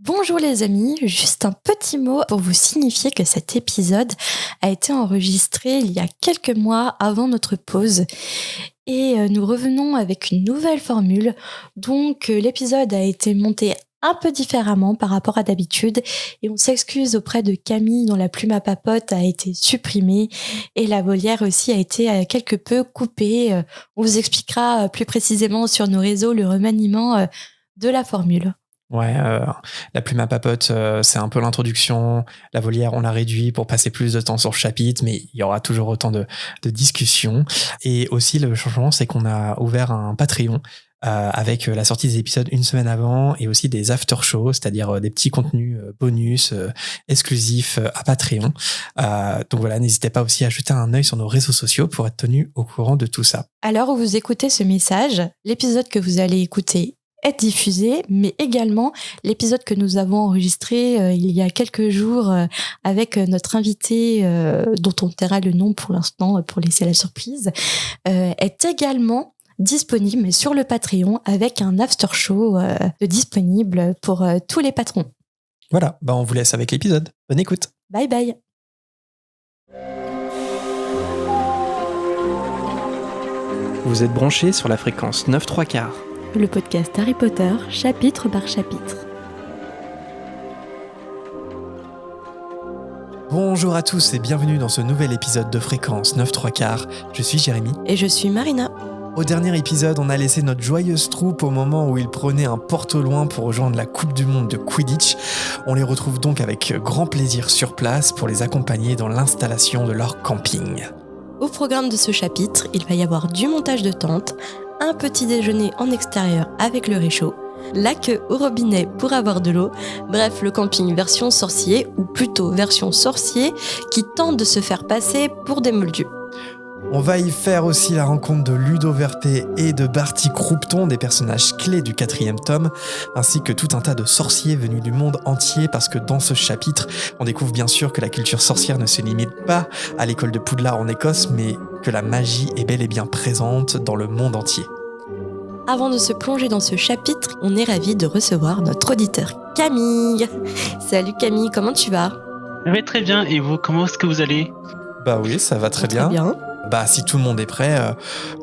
Bonjour les amis, juste un petit mot pour vous signifier que cet épisode a été enregistré il y a quelques mois avant notre pause et nous revenons avec une nouvelle formule. Donc l'épisode a été monté un peu différemment par rapport à d'habitude et on s'excuse auprès de Camille dont la plume à papote a été supprimée et la volière aussi a été quelque peu coupée. On vous expliquera plus précisément sur nos réseaux le remaniement de la formule. Ouais, la plume à papote, c'est un peu l'introduction. La volière, on l'a réduit pour passer plus de temps sur le chapitre, mais il y aura toujours autant de discussions. Et aussi, le changement, c'est qu'on a ouvert un Patreon avec la sortie des épisodes une semaine avant et aussi des after-shows, c'est-à-dire des petits contenus bonus exclusifs à Patreon. Donc voilà, n'hésitez pas aussi à jeter un œil sur nos réseaux sociaux pour être tenu au courant de tout ça. Alors, où vous écoutez ce message, l'épisode que vous allez écouter est diffusé, mais également l'épisode que nous avons enregistré il y a quelques jours avec notre invité, dont on taira le nom pour l'instant pour laisser la surprise, est également disponible sur le Patreon avec un after show disponible pour tous les patrons. Voilà, on vous laisse avec l'épisode. Bonne écoute. Bye bye. Vous êtes branchés sur la fréquence 9/3/4. Le podcast Harry Potter, chapitre par chapitre. Bonjour à tous et bienvenue dans ce nouvel épisode de Fréquence 9/3/4. Je suis Jérémy. Et je suis Marina. Au dernier épisode, on a laissé notre joyeuse troupe au moment où ils prenaient un porte au loin pour rejoindre la Coupe du Monde de Quidditch. On les retrouve donc avec grand plaisir sur place pour les accompagner dans l'installation de leur camping. Au programme de ce chapitre, il va y avoir du montage de tente, un petit déjeuner en extérieur avec le réchaud, la queue au robinet pour avoir de l'eau, bref le camping version sorcier, ou plutôt version sorcier, qui tente de se faire passer pour des moldus. On va y faire aussi la rencontre de Ludo Verpé et de Barty Croupton, des personnages clés du 4e tome, ainsi que tout un tas de sorciers venus du monde entier, parce que dans ce chapitre, on découvre bien sûr que la culture sorcière ne se limite pas à l'école de Poudlard en Écosse, mais que la magie est bel et bien présente dans le monde entier. Avant de se plonger dans ce chapitre, on est ravis de recevoir notre auditeur Camille. Salut Camille, comment tu vas ? Je vais très bien, et vous, comment est-ce que vous allez ? Bah oui, ça va très bien. Si tout le monde est prêt,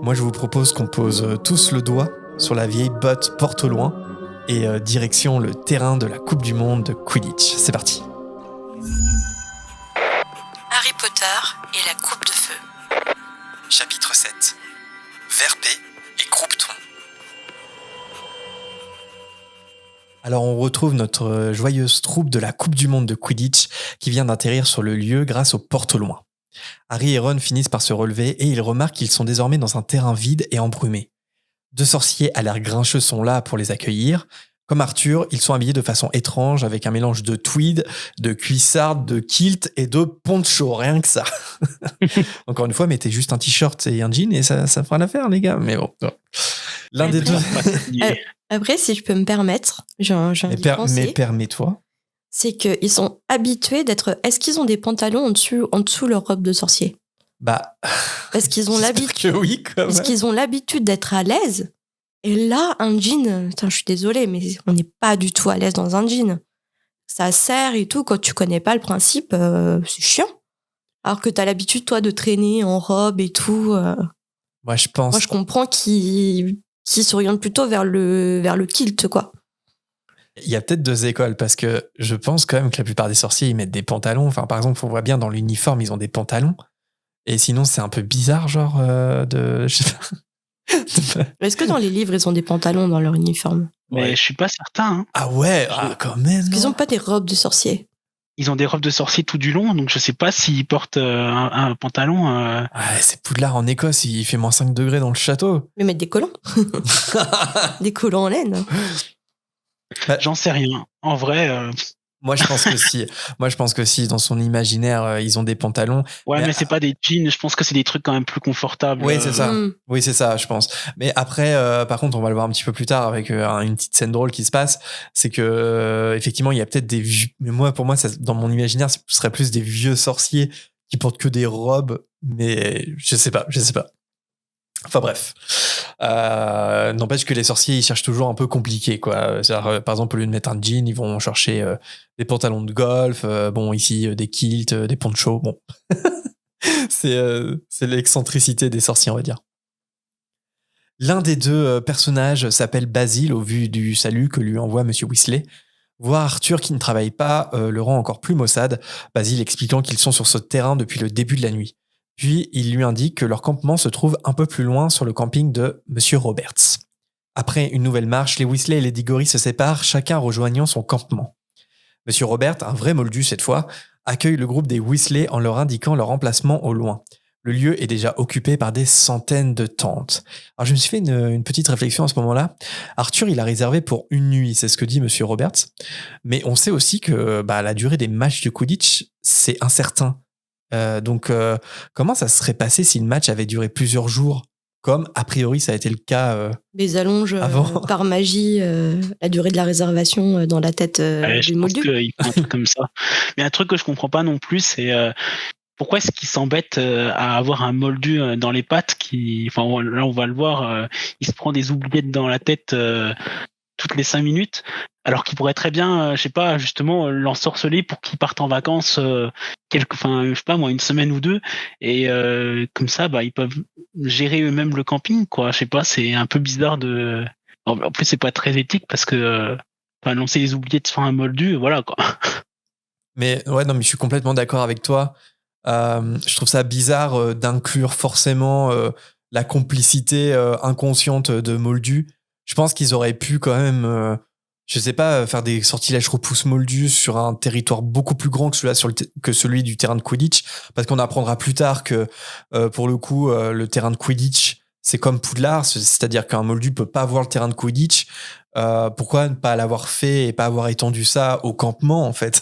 moi je vous propose qu'on pose tous le doigt sur la vieille botte porte au loin et direction le terrain de la Coupe du Monde de Quidditch. C'est parti. Harry Potter et la Coupe de Feu. Chapitre 7. Verpé et Croupton. Alors on retrouve notre joyeuse troupe de la Coupe du Monde de Quidditch qui vient d'atterrir sur le lieu grâce aux portes au loin. Harry et Ron finissent par se relever et ils remarquent qu'ils sont désormais dans un terrain vide et embrumé. Deux sorciers à l'air grincheux sont là pour les accueillir. Comme Arthur, ils sont habillés de façon étrange avec un mélange de tweed, de cuissarde, de kilt et de poncho, rien que ça. Encore une fois, mettez juste un t-shirt et un jean et ça fera l'affaire, les gars. Mais bon, l'un des deux... Après, si je peux me permettre, mais permets-toi. C'est qu'ils sont habitués d'être... Est-ce qu'ils ont des pantalons en dessous leur robe de sorcier ? Parce qu'ils ont l'habitude... Oui, parce qu'ils ont l'habitude d'être à l'aise. Et là, un jean... Putain, je suis désolée, mais on n'est pas du tout à l'aise dans un jean. Ça serre et tout. Quand tu connais pas le principe, c'est chiant. Alors que t'as l'habitude, toi, de traîner en robe et tout. Moi, je comprends qu'ils s'orientent plutôt vers le kilt, quoi. Il y a peut-être deux écoles, parce que je pense quand même que la plupart des sorciers, ils mettent des pantalons. Enfin, par exemple, on voit bien dans l'uniforme, ils ont des pantalons. Et sinon, c'est un peu bizarre, genre de... Je sais pas. Est-ce que dans les livres, ils ont des pantalons dans leur uniforme ? Mais je suis pas certain. Hein. Ah ouais, quand même. Est-ce qu'ils ont pas des robes de sorcier ? Ils ont des robes de sorcier tout du long, donc je sais pas s'ils portent un pantalon. Ouais, c'est Poudlard en Écosse, il fait moins 5 degrés dans le château. Mais mettre des collants. Des collants en laine. J'en sais rien. En vrai... Moi, je pense que si, dans son imaginaire, ils ont des pantalons. Ouais, mais c'est pas des jeans. Je pense que c'est des trucs quand même plus confortables. Oui, c'est ça. Oui, c'est ça, je pense. Mais après, par contre, on va le voir un petit peu plus tard avec une petite scène drôle qui se passe. C'est que, effectivement, il y a peut-être des vieux... Mais pour moi, ça, dans mon imaginaire, ce serait plus des vieux sorciers qui portent que des robes. Mais je sais pas. Enfin bref. N'empêche que les sorciers, ils cherchent toujours un peu compliqué, quoi. C'est-à-dire, par exemple, au lieu de mettre un jean, ils vont chercher des pantalons de golf, ici, des kilts, des ponchos, bon. C'est l'excentricité des sorciers, on va dire. L'un des deux personnages s'appelle Basil, au vu du salut que lui envoie Monsieur Weasley. Voir Arthur qui ne travaille pas le rend encore plus maussade, Basil expliquant qu'ils sont sur ce terrain depuis le début de la nuit. Puis il lui indique que leur campement se trouve un peu plus loin sur le camping de Monsieur Roberts. Après une nouvelle marche, les Weasley et les Diggory se séparent, chacun rejoignant son campement. Monsieur Robert, un vrai moldu cette fois, accueille le groupe des Weasley en leur indiquant leur emplacement au loin. Le lieu est déjà occupé par des centaines de tentes. Alors je me suis fait une petite réflexion à ce moment-là. Arthur, il a réservé pour une nuit, c'est ce que dit Monsieur Roberts. Mais on sait aussi que la durée des matchs de Quidditch, c'est incertain. Donc comment ça serait passé si le match avait duré plusieurs jours, comme a priori ça a été le cas Ils allongent avant. par magie la durée de la réservation dans la tête du moldu. Je pense qu'ils font un truc comme ça. Mais un truc que je comprends pas non plus, c'est pourquoi est-ce qu'ils s'embêtent à avoir un moldu dans les pattes là on va le voir, il se prend des oubliettes dans la tête toutes les 5 minutes, alors qu'il pourrait très bien, je sais pas, justement l'ensorceler pour qu'il parte en vacances je sais pas moi, une semaine ou deux, et comme ça ils peuvent gérer eux-mêmes le camping, quoi. Je sais pas, c'est un peu bizarre de. En plus c'est pas très éthique parce que lancer les oubliettes sur un moldu, voilà quoi. Mais ouais, non, mais je suis complètement d'accord avec toi. Je trouve ça bizarre d'inclure forcément la complicité inconsciente de Moldu. Je pense qu'ils auraient pu quand même, je sais pas, faire des sortilèges repousse Moldu sur un territoire beaucoup plus grand que celui du terrain de Quidditch, parce qu'on apprendra plus tard que pour le coup, le terrain de Quidditch, c'est comme Poudlard, c'est-à-dire qu'un Moldu peut pas voir le terrain de Quidditch. Pourquoi ne pas l'avoir fait et pas avoir étendu ça au campement, en fait?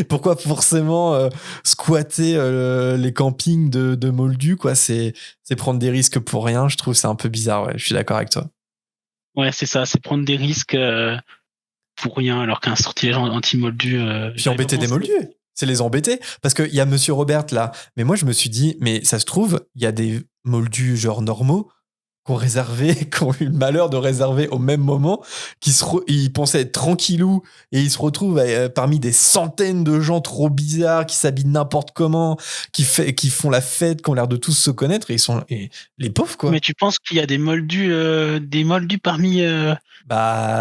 Pourquoi forcément squatter les campings de Moldus, quoi? C'est prendre des risques pour rien. Je trouve c'est un peu bizarre. Ouais, je suis d'accord avec toi. Ouais, c'est ça, c'est prendre des risques pour rien, alors qu'un sortilège anti-moldu. Puis embêter des Moldus, c'est les embêter. Parce qu'il y a Monsieur Robert là. Mais moi, je me suis dit, mais ça se trouve, il y a des Moldus genre normaux qui ont eu le malheur de réserver au même moment, ils pensaient être tranquillou et ils se retrouvent parmi des centaines de gens trop bizarres qui s'habillent n'importe comment, qui font la fête, qui ont l'air de tous se connaître et les pauvres, quoi. Mais tu penses qu'il y a des moldus parmi je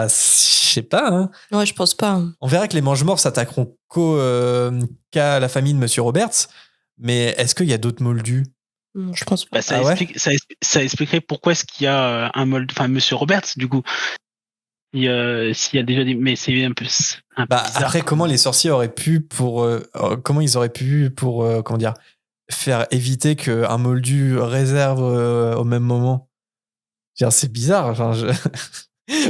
sais pas, hein. Ouais, je pense pas. On verra que les mange-morts s'attaqueront qu'à la famille de Monsieur Roberts, mais est-ce qu'il y a d'autres moldus? Je pense pas. Ça expliquerait pourquoi est-ce qu'il y a un moldu, Monsieur Roberts, du coup. S'il y a déjà des. Mais c'est un peu bizarre. Après, comment les sorciers auraient pu comment ils auraient pu comment dire, faire éviter qu'un moldu réserve au même moment? C'est bizarre.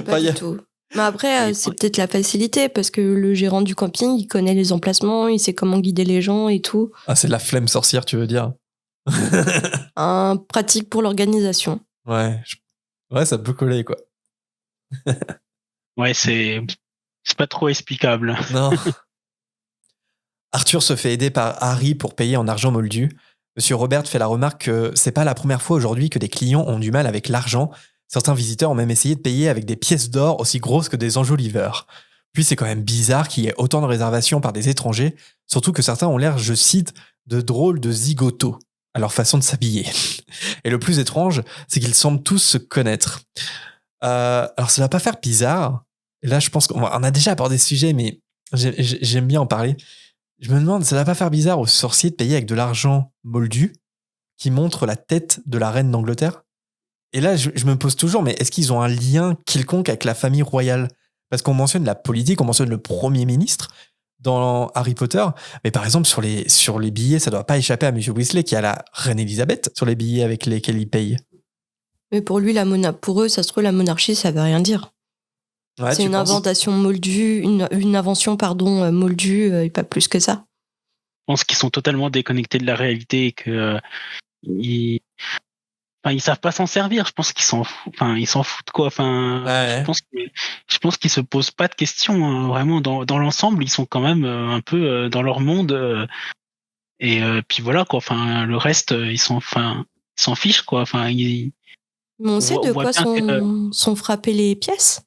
Pas du tout. Mais après, c'est peut-être la facilité, parce que le gérant du camping, il connaît les emplacements, il sait comment guider les gens et tout. Ah, c'est de la flemme sorcière, tu veux dire? Pratique pour l'organisation. Ouais, ça peut coller, quoi. Ouais, c'est pas trop explicable. Non. Arthur se fait aider par Harry pour payer en argent moldu. Monsieur Robert fait la remarque que c'est pas la première fois aujourd'hui que des clients ont du mal avec l'argent. Certains visiteurs ont même essayé de payer avec des pièces d'or aussi grosses que des enjoliveurs. Puis c'est quand même bizarre qu'il y ait autant de réservations par des étrangers, surtout que certains ont l'air, je cite, de drôles de zigotos à leur façon de s'habiller. Et le plus étrange, c'est qu'ils semblent tous se connaître. Alors ça va pas faire bizarre. Et là, je pense qu'on a déjà abordé ce sujet, mais j'aime bien en parler. Je me demande, ça va pas faire bizarre aux sorciers de payer avec de l'argent moldu qui montre la tête de la reine d'Angleterre? Et là, je me pose toujours, mais est-ce qu'ils ont un lien quelconque avec la famille royale? Parce qu'on mentionne la politique, on mentionne le Premier ministre dans Harry Potter, mais par exemple, sur les billets, ça doit pas échapper à Monsieur Weasley qui a la reine Elisabeth sur les billets avec lesquels il paye. Mais pour lui, pour eux, ça se trouve, la monarchie, ça veut rien dire. Ouais, c'est une invention moldue, une invention, moldue, et pas plus que ça. Je pense qu'ils sont totalement déconnectés de la réalité et que ils savent pas s'en servir. Je pense qu'ils s'en foutent, quoi. Ouais. Je pense qu'ils se posent pas de questions, hein. Vraiment, dans l'ensemble, ils sont quand même un peu dans leur monde. Et puis voilà, quoi. Le reste, ils s'en fichent, quoi. Mais on sait On de voit quoi bien que, sont frappées les pièces.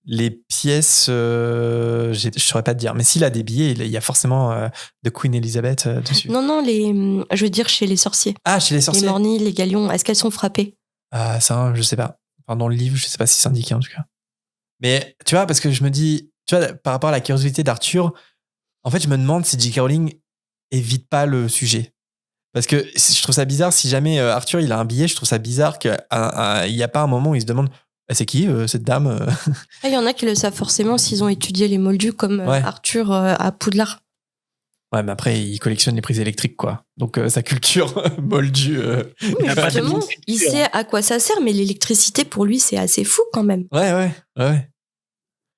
Les pièces, je saurais pas te dire. Mais s'il a des billets, il y a forcément de Queen Elizabeth dessus. Non, je veux dire chez les sorciers. Ah, chez les Les sorciers. morgnis, les galions, est-ce qu'elles sont frappées? Ah, ça, je sais pas. Enfin, dans le livre, je sais pas si c'est indiqué en tout cas. Mais tu vois, parce que je me dis, tu vois, par rapport à la curiosité d'Arthur, en fait, je me demande si J.K. Rowling évite pas le sujet. Parce que je trouve ça bizarre, si jamais Arthur il a un billet, je trouve ça bizarre qu'il n'y a pas un moment où il se demande ah, c'est qui cette dame Il y en a qui le savent forcément s'ils ont étudié les moldus comme Ouais. Arthur à Poudlard. Ouais, mais après, il collectionne les prises électriques, quoi. Donc, sa culture moldue. Oui, Il a pas justement, de il culture. sait à quoi ça sert, mais l'électricité pour lui c'est assez fou quand même. Ouais.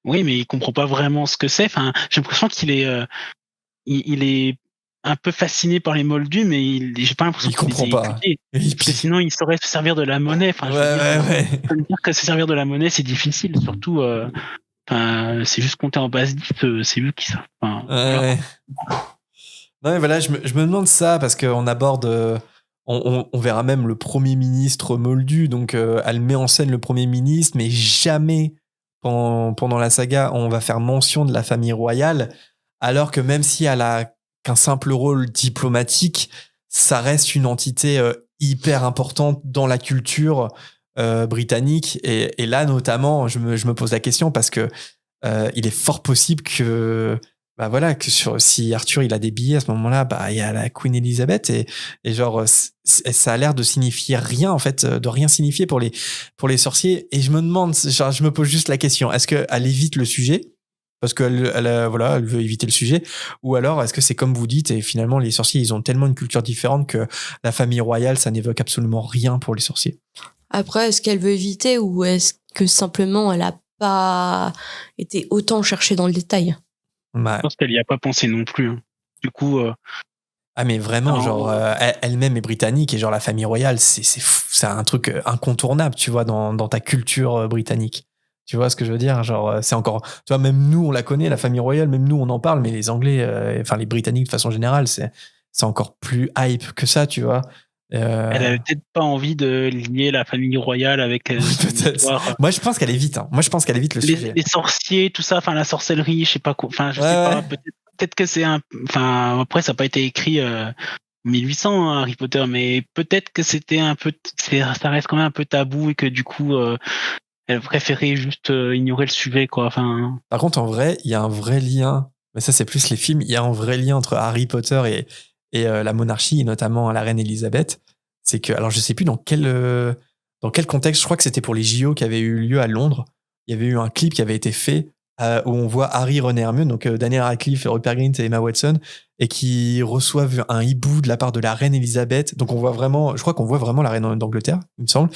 Oui, mais il comprend pas vraiment ce que c'est. Enfin, j'ai l'impression qu'il est, il est un peu fasciné par les moldus, mais j'ai pas l'impression Il qu'il les comprend ait pas. étudiés. Et Parce que sinon, il saurait se servir de la monnaie. Enfin, je veux dire, ouais. je veux dire que se servir de la monnaie, c'est difficile. Surtout, c'est juste compter en base 10, c'est lui qui savent. Enfin, voilà. Ouais. Non, mais voilà, je me demande ça parce qu'on aborde. On verra même le Premier ministre moldu, donc elle met en scène le Premier ministre, mais jamais pendant la saga on va faire mention de la famille royale, alors que même si elle a qu'un simple rôle diplomatique, ça reste une entité hyper importante dans la culture britannique. Et là, notamment, je me pose la question parce que il est fort possible que bah voilà que si Arthur il a des billets à ce moment-là, bah il y a la Queen Elizabeth et genre ça a l'air de signifier rien en fait, de rien signifier pour les sorciers. Et je me demande, genre, je me pose juste la question, est-ce qu'elle évite le sujet parce qu'elle voilà, elle veut éviter le sujet, ou alors est-ce que c'est comme vous dites et finalement les sorciers ils ont tellement une culture différente que la famille royale ça n'évoque absolument rien pour les sorciers. Après, est-ce qu'elle veut éviter ou est-ce que simplement elle a pas été autant cherchée dans le détail? Ouais. Je pense qu'elle y a pas pensé non plus. Hein. Du coup, Ah mais vraiment, non, genre elle-même est britannique et genre la famille royale c'est un truc incontournable, tu vois, dans ta culture britannique. Tu vois ce que je veux dire? Genre c'est encore, tu vois, même nous on la connaît la famille royale, même nous on en parle, mais les Anglais, enfin les Britanniques de façon générale, c'est encore plus hype que ça, tu vois. elle avait peut-être pas envie de lier la famille royale avec son Peut-être. histoire. Moi je pense qu'elle évite. Hein. Moi je pense qu'elle évite le sujet. Les sorciers, tout ça, enfin la sorcellerie, je sais pas quoi. Enfin, je sais Ouais. pas. Peut-être que c'est un. Enfin, après, ça n'a pas été écrit 1800 hein, Harry Potter, mais peut-être que c'était un peu. Ça reste quand même un peu tabou et que du coup, elle préférait juste ignorer le sujet, quoi. Enfin. Par contre, en vrai, il y a un vrai lien. Mais ça, c'est plus les films. Il y a un vrai lien entre Harry Potter et la monarchie, et notamment la reine Elisabeth. C'est que, alors je sais plus dans quel contexte, je crois que c'était pour les JO qui avaient eu lieu à Londres. Il y avait eu un clip qui avait été fait où on voit Harry, Ron et Hermione, donc Daniel Radcliffe, Rupert Grint et Emma Watson, et qui reçoivent un hibou de la part de la reine Elisabeth. Donc on voit vraiment, je crois qu'on voit vraiment la reine d'Angleterre, il me semble.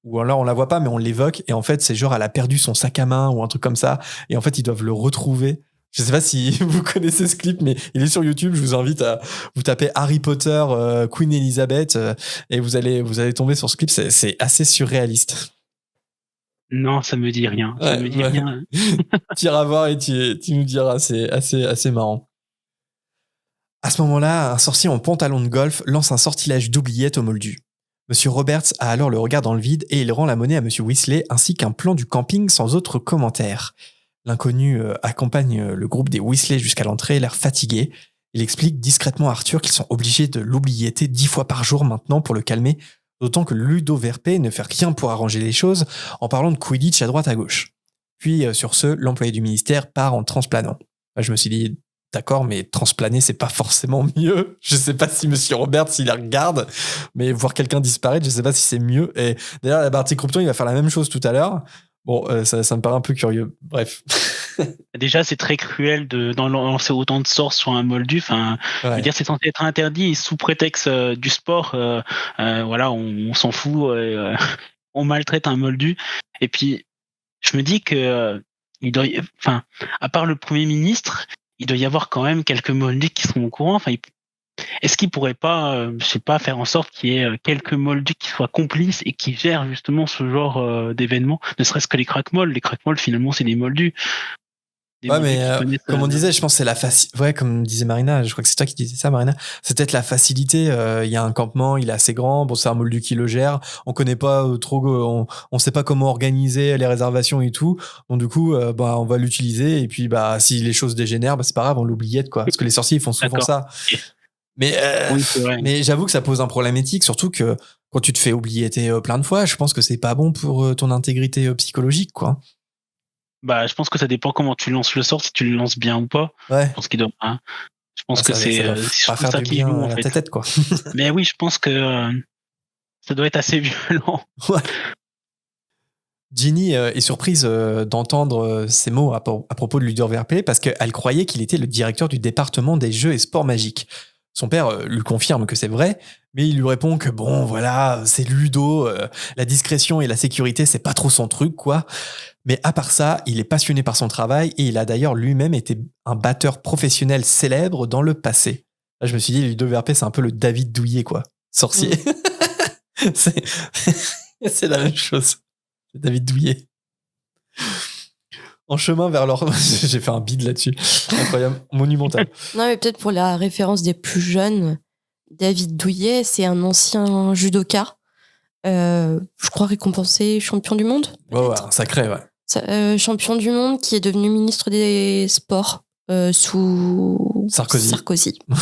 Ou alors on la voit pas, mais on l'évoque, et en fait c'est genre elle a perdu son sac à main ou un truc comme ça, et en fait ils doivent le retrouver. Je sais pas si vous connaissez ce clip, mais il est sur YouTube. Je vous invite à vous taper Harry Potter, Queen Elizabeth, et vous allez tomber sur ce clip. C'est assez surréaliste. Non, ça me dit rien. Ça me dit rien. Tu iras voir et tu nous diras. C'est assez marrant. À ce moment-là, un sorcier en pantalon de golf lance un sortilège d'oubliette au moldu. Monsieur Roberts a alors le regard dans le vide et il rend la monnaie à Monsieur Weasley ainsi qu'un plan du camping sans autre commentaire. L'inconnu accompagne le groupe des Weasley jusqu'à l'entrée, l'air fatigué. Il explique discrètement à Arthur qu'ils sont obligés de l'oubliéter 10 fois par jour maintenant pour le calmer, d'autant que Ludo Verpé ne fait rien pour arranger les choses en parlant de Quidditch à droite à gauche. Puis sur ce, l'employé du ministère part en transplanant. Je me suis dit, d'accord, mais transplaner, c'est pas forcément mieux. Je sais pas si Monsieur Roberts, s'il la regarde, mais voir quelqu'un disparaître, je sais pas si c'est mieux. Et d'ailleurs, la Barty Crompton, il va faire la même chose tout à l'heure. Bon, ça me paraît un peu curieux. Bref. Déjà, c'est très cruel de lancer autant de sorts sur un moldu. Enfin, je veux dire, c'est censé être interdit et sous prétexte du sport, voilà, on s'en fout, on maltraite un moldu. Et puis, je me dis que enfin, à part le Premier ministre, il doit y avoir quand même quelques moldus qui sont au courant. Enfin, est-ce qu'il pourrait pas, je sais pas, faire en sorte qu'il y ait quelques moldus qui soient complices et qui gèrent justement ce genre d'événements, ne serait-ce que les crackmolds. Les crackmolds, finalement, c'est des moldus. des Ouais, moldus mais qui connaissent, comme on disait, je pense que c'est la facilité. Ouais, comme disait Marina, je crois que c'est toi qui disais ça, Marina. C'est peut-être la facilité. Il y a un campement, il est assez grand. Bon, c'est un moldu qui le gère. On connaît pas trop, on sait pas comment organiser les réservations et tout. Donc, du coup, on va l'utiliser. Et puis, si les choses dégénèrent, c'est pas grave, on l'oubliette, quoi. Parce que les sorciers, ils font souvent D'accord. ça. Ok. Mais, Oui, c'est vrai. mais j'avoue que ça pose un problème éthique, surtout que quand tu te fais oublier plein de fois, je pense que c'est pas bon pour ton intégrité psychologique, quoi. Je pense que ça dépend comment tu lances le sort, si tu le lances bien ou pas. Ouais. Je pense qu'il doit. Je pense que ça c'est doit c'est pas surtout faire ça du qui bien joue à en la fait. tête, quoi. Mais oui, je pense que ça doit être assez violent. Ouais. Ginny est surprise d'entendre ces mots à propos de Ludo VRP parce qu'elle croyait qu'il était le directeur du département des jeux et sports magiques. Son père lui confirme que c'est vrai, mais il lui répond que bon, voilà, c'est Ludo, la discrétion et la sécurité, c'est pas trop son truc, quoi. Mais à part ça, il est passionné par son travail et il a d'ailleurs lui-même été un batteur professionnel célèbre dans le passé. Là, je me suis dit, Ludo VRP, c'est un peu le David Douillet, quoi. Sorcier. C'est la même chose. C'est David Douillet. En chemin vers leur... J'ai fait un bide là-dessus. Incroyable. Monumental. Non, mais peut-être pour la référence des plus jeunes, David Douillet, c'est un ancien judoka. Je crois récompensé champion du monde. Ouais, un sacré, ouais. Champion du monde qui est devenu ministre des Sports sous Sarkozy. Ouais.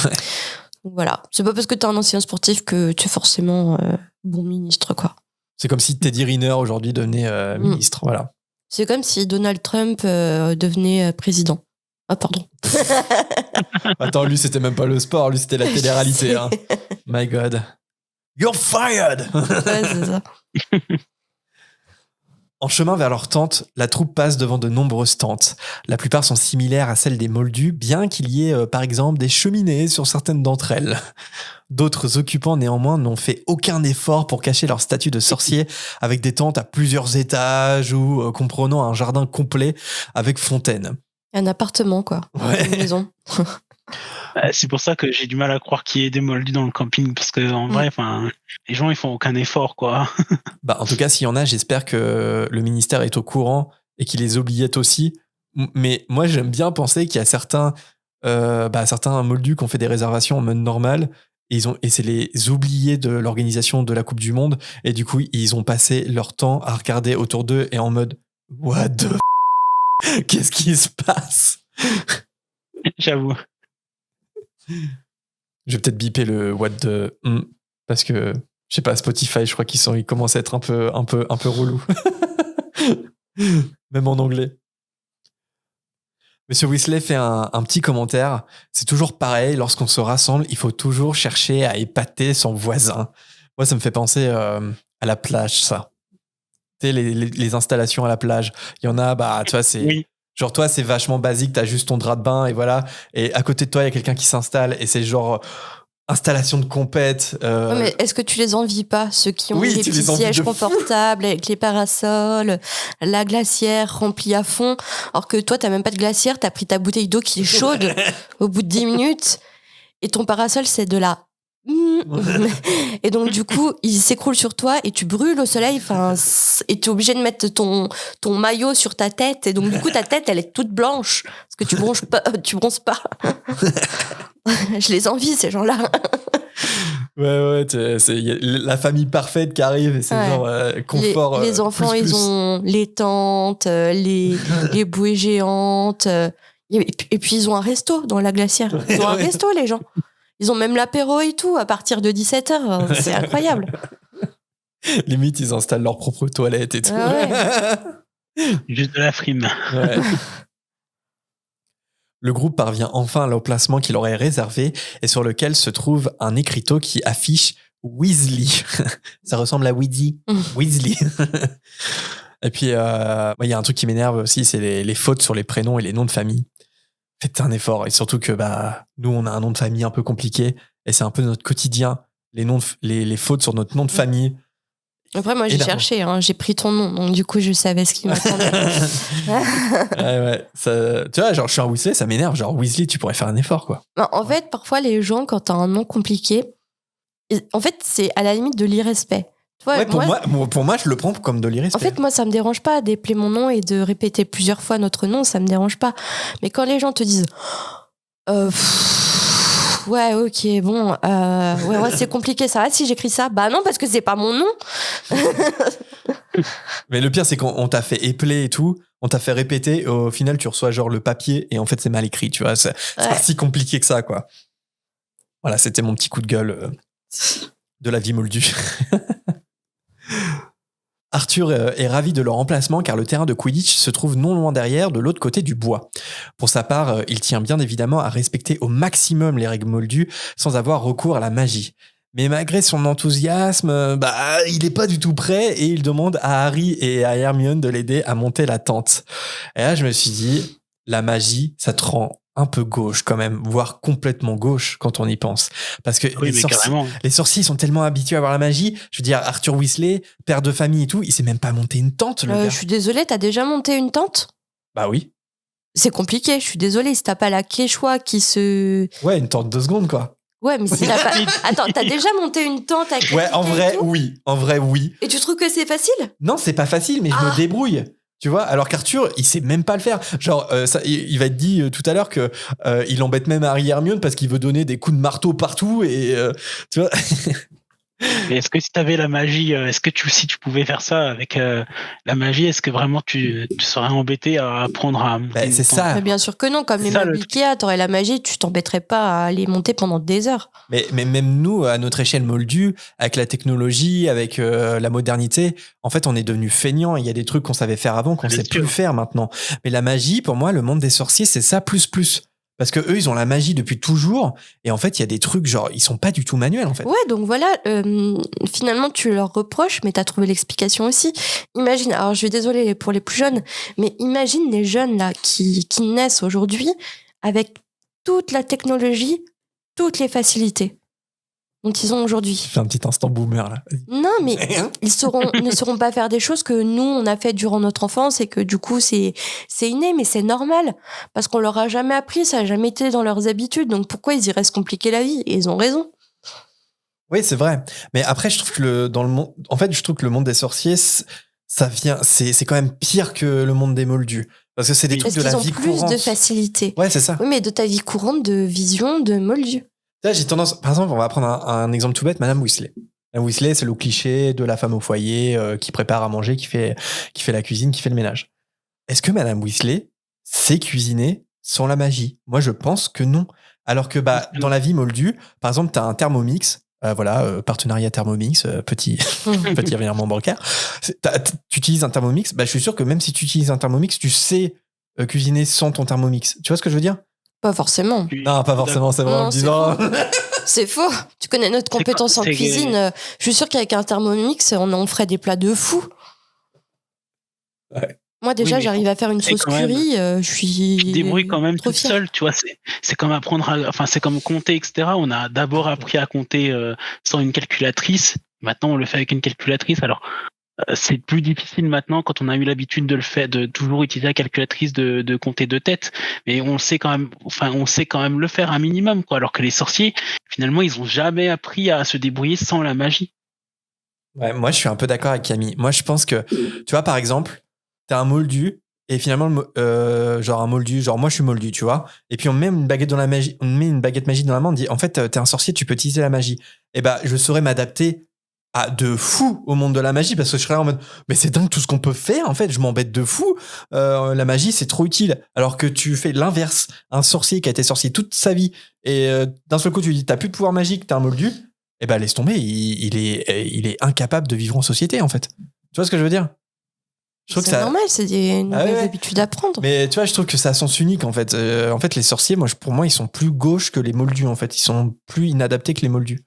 Donc voilà. C'est pas parce que t'es un ancien sportif que tu es forcément bon ministre, quoi. C'est comme si Teddy Riner aujourd'hui devenait ministre, voilà. C'est comme si Donald Trump devenait président. Ah, pardon. Attends, lui, c'était même pas le sport, lui, c'était la télé-réalité. Hein. My God. You're fired! Ouais, c'est ça. En chemin vers leur tente, la troupe passe devant de nombreuses tentes. La plupart sont similaires à celles des Moldus, bien qu'il y ait, par exemple, des cheminées sur certaines d'entre elles. D'autres occupants, néanmoins, n'ont fait aucun effort pour cacher leur statut de sorcier avec des tentes à plusieurs étages ou comprenant un jardin complet avec fontaine. Un appartement, quoi. Ouais. Une maison. C'est pour ça que j'ai du mal à croire qu'il y ait des moldus dans le camping, parce que en vrai, les gens ils font aucun effort, quoi. En tout cas, s'il y en a, j'espère que le ministère est au courant et qu'il les oubliette aussi. Mais moi, j'aime bien penser qu'il y a certains moldus qui ont fait des réservations en mode normal et c'est les oubliés de l'organisation de la Coupe du Monde, et du coup, ils ont passé leur temps à regarder autour d'eux et en mode « What the f***? Qu'est-ce qui se passe ?» J'avoue. Je vais peut-être biper le what the parce que je sais pas, Spotify, je crois qu'ils commencent à être un peu relou. Même en anglais. Monsieur Weasley fait un petit commentaire. C'est toujours pareil, lorsqu'on se rassemble, il faut toujours chercher à épater son voisin. Moi, ça me fait penser à la plage, ça. Tu sais, les installations à la plage. Il y en a, tu vois, c'est... Oui. Genre, toi, c'est vachement basique, t'as juste ton drap de bain et voilà. Et à côté de toi, il y a quelqu'un qui s'installe et c'est genre installation de compète. Ouais, mais est-ce que tu les envies pas, ceux qui ont Oui, les tu petits les envies sièges de fou. confortables avec les parasols, la glacière remplie à fond, alors que toi, t'as même pas de glacière, t'as pris ta bouteille d'eau qui est chaude au bout de 10 minutes et ton parasol, c'est de la... Et donc du coup il s'écroule sur toi et tu brûles au soleil, et tu es obligé de mettre ton maillot sur ta tête, et donc du coup ta tête elle est toute blanche parce que tu bronzes pas. Je les envie, ces gens-là. Ouais, y a la famille parfaite qui arrive et c'est genre confort. Les enfants, plus. ils ont les tentes, les bouées géantes, et puis ils ont un resto dans la glacière. Ils ont un resto, les gens. Ils ont même l'apéro et tout à partir de 17h. C'est incroyable. Limite, ils installent leur propre toilette et tout. Juste de la frime. Ouais. Le groupe parvient enfin à l'emplacement qu'il aurait réservé et sur lequel se trouve un écriteau qui affiche Weasley. Ça ressemble à Weezy. Weasley. Et puis, il y a un truc qui m'énerve aussi, c'est les fautes sur les prénoms et les noms de famille. Faites un effort, et surtout que nous, on a un nom de famille un peu compliqué et c'est un peu notre quotidien, les fautes sur notre nom de famille. Après, moi, j'ai cherché, j'ai pris ton nom, donc du coup, je savais ce qui m'attendait. Ouais. Ça, tu vois, genre, je suis un Weasley, ça m'énerve. Genre, Weasley, tu pourrais faire un effort, quoi. En fait, parfois, les gens, quand t'as un nom compliqué, en fait, c'est à la limite de l'irrespect. Tu vois, Ouais, pour moi, je le prends comme de en l'irrespect. fait, moi, ça me dérange pas d'épeler mon nom et de répéter plusieurs fois notre nom, ça me dérange pas. Mais quand les gens te disent ouais, ok, bon, ouais, c'est compliqué, ça va si j'écris ça? Bah non, parce que c'est pas mon nom. Mais le pire, c'est qu'on t'a fait épeler et tout, on t'a fait répéter, et au final, tu reçois genre le papier et en fait, c'est mal écrit, tu vois. C'est Ouais. pas si compliqué que ça, quoi. Voilà, c'était mon petit coup de gueule de la vie moldue. Arthur est ravi de leur emplacement car le terrain de Quidditch se trouve non loin derrière, de l'autre côté du bois. Pour sa part, il tient bien évidemment à respecter au maximum les règles moldues sans avoir recours à la magie. Mais malgré son enthousiasme, il n'est pas du tout prêt et il demande à Harry et à Hermione de l'aider à monter la tente. Et là, je me suis dit, la magie, ça te rend un peu gauche quand même, voire complètement gauche quand on y pense. Parce que Oui, mais carrément. les sorciers sont tellement habitués à voir la magie. Je veux dire, Arthur Weasley, père de famille et tout, il sait même pas monter une tente, le gars. Je suis désolée, t'as déjà monté une tente? Bah oui. C'est compliqué, je suis désolée, si t'as pas la quechua qui se... Ouais, une tente 2 secondes, quoi. Ouais, mais si t'as pas... Attends, t'as déjà monté une tente avec... Ouais, en les piquets et vrai, tout oui. En vrai, oui. Et tu trouves que c'est facile? Non, c'est pas facile, mais je me débrouille. Tu vois, alors qu'Arthur, il sait même pas le faire. Genre, il va être dit tout à l'heure que il embête même Harry et Hermione parce qu'il veut donner des coups de marteau partout et tu vois. Mais est-ce que si tu avais la magie, si tu pouvais faire ça avec la magie, est-ce que vraiment tu serais embêté à apprendre à monter une c'est tente? ça. Mais bien sûr que non, comme les Ça, meubles le Ikea, t'aurais la magie, tu t'embêterais pas à les monter pendant des heures. Mais même nous, à notre échelle moldue, avec la technologie, avec la modernité, en fait, on est devenus feignants. Il y a des trucs qu'on savait faire avant qu'on Bien sait sûr. plus faire maintenant. Mais la magie, pour moi, le monde des sorciers, c'est ça plus. Parce que eux, ils ont la magie depuis toujours. Et en fait, il y a des trucs, genre, ils sont pas du tout manuels, en fait. Ouais, donc voilà, finalement, tu leur reproches, mais t'as trouvé l'explication aussi. Imagine, alors je suis désolée pour les plus jeunes, mais imagine les jeunes là qui naissent aujourd'hui avec toute la technologie, toutes les facilités dont ils ont aujourd'hui. Fais un petit instant boomer, là. Non, mais ils ne sauront pas faire des choses que nous, on a fait durant notre enfance et que du coup, c'est inné, mais c'est normal. Parce qu'on leur a jamais appris, ça n'a jamais été dans leurs habitudes. Donc pourquoi ils iraient se compliquer la vie? Et ils ont raison. Oui, c'est vrai. Mais après, je trouve que je trouve que le monde des sorciers, c'est quand même pire que le monde des moldus. Parce que c'est des trucs Parce de qu'ils la vie ont plus courante. de facilité. Ouais, c'est ça. Oui, mais de ta vie courante, de vision, de moldu. Là, j'ai tendance, par exemple, on va prendre un exemple tout bête, Madame Weasley. Madame Weasley, c'est le cliché de la femme au foyer qui prépare à manger, qui fait la cuisine, qui fait le ménage. Est-ce que Madame Weasley sait cuisiner sans la magie? Moi, je pense que non. Alors que dans la vie moldue, par exemple, tu as un Thermomix, partenariat Thermomix, petit revirement bancaire. Tu utilises un Thermomix, je suis sûr que même si tu utilises un Thermomix, tu sais cuisiner sans ton Thermomix. Tu vois ce que je veux dire? Pas forcément. Non, pas forcément, c'est vrai en Non, me c'est disant. C'est faux. Tu connais notre compétence en cuisine. Je suis sûre qu'avec un Thermomix, on ferait des plats de fou. Ouais. Moi, déjà, j'arrive à faire une sauce curry. Je suis. Tu te débrouilles quand même trop toute fière. seule, tu vois. C'est comme c'est comme compter, etc. On a d'abord appris à compter sans une calculatrice. Maintenant, on le fait avec une calculatrice. Alors, c'est plus difficile maintenant quand on a eu l'habitude de le faire, de toujours utiliser la calculatrice de compter de tête. Mais on sait quand même le faire un minimum, quoi. Alors que les sorciers, finalement, ils ont jamais appris à se débrouiller sans la magie. Ouais, moi, je suis un peu d'accord avec Camille. Moi, je pense que, tu vois, par exemple, t'as un moldu, et finalement, un moldu, genre moi, je suis moldu, tu vois. Et puis, on met une baguette magique dans la main, on dit, en fait, t'es un sorcier, tu peux utiliser la magie. Et je saurais m'adapter de fou au monde de la magie parce que je serais en mode mais c'est dingue tout ce qu'on peut faire en fait, je m'embête de fou, la magie c'est trop utile, alors que tu fais l'inverse, un sorcier qui a été sorcier toute sa vie et d'un seul coup tu lui dis t'as plus de pouvoir magique, t'es un moldu, et laisse tomber, il est incapable de vivre en société en fait. Tu vois ce que je veux dire? Je trouve C'est que ça... normal, c'est des nouvelles habitudes à prendre. Mais tu vois, je trouve que ça a sens unique en fait. En fait les sorciers, pour moi ils sont plus gauches que les moldus en fait, ils sont plus inadaptés que les moldus.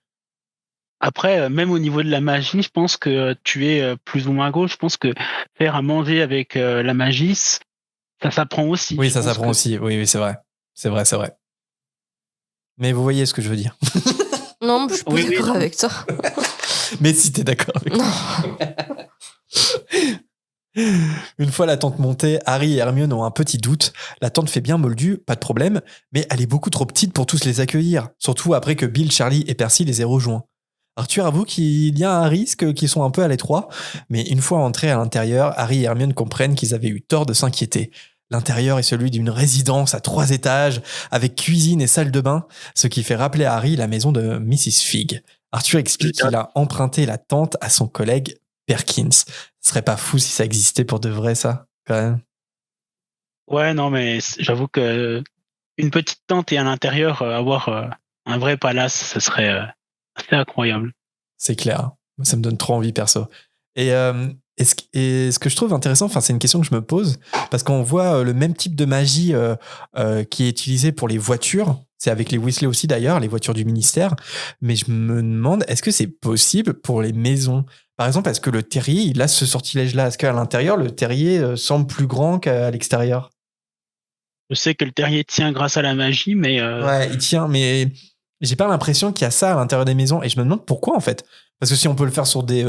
Après, même au niveau de la magie, je pense que tu es plus ou moins à gauche. Je pense que faire à manger avec la magie, ça s'apprend aussi. Oui, ça s'apprend aussi. Oui, c'est vrai. C'est vrai. Mais vous voyez ce que je veux dire. Non, je suis pas d'accord avec toi. Mais si t'es d'accord avec moi. Une fois la tente montée, Harry et Hermione ont un petit doute. La tente fait bien moldu, pas de problème, mais elle est beaucoup trop petite pour tous les accueillir. Surtout après que Bill, Charlie et Percy les aient rejoints. Arthur avoue qu'il y a un risque, qu'ils sont un peu à l'étroit, mais une fois entrés à l'intérieur, Harry et Hermione comprennent qu'ils avaient eu tort de s'inquiéter. L'intérieur est celui d'une résidence à 3 étages, avec cuisine et salle de bain, ce qui fait rappeler à Harry la maison de Mrs. Figg. Arthur explique qu'il a emprunté la tente à son collègue Perkins. Ce serait pas fou si ça existait pour de vrai, ça, quand même. Ouais, non, mais j'avoue que une petite tente et à l'intérieur, avoir un vrai palace, ça serait assez incroyable. C'est clair. Ça me donne trop envie, perso. Et ce que je trouve intéressant, c'est une question que je me pose, parce qu'on voit le même type de magie qui est utilisé pour les voitures. C'est avec les Weasley aussi, d'ailleurs, les voitures du ministère. Mais je me demande, est-ce que c'est possible pour les maisons ? Par exemple, est-ce que le terrier, il a ce sortilège-là ? Est-ce qu'à l'intérieur, le terrier semble plus grand qu'à l'extérieur ? Je sais que le terrier tient grâce à la magie, mais Ouais, il tient, mais j'ai pas l'impression qu'il y a ça à l'intérieur des maisons. Et je me demande pourquoi, en fait. Parce que si on peut le faire sur des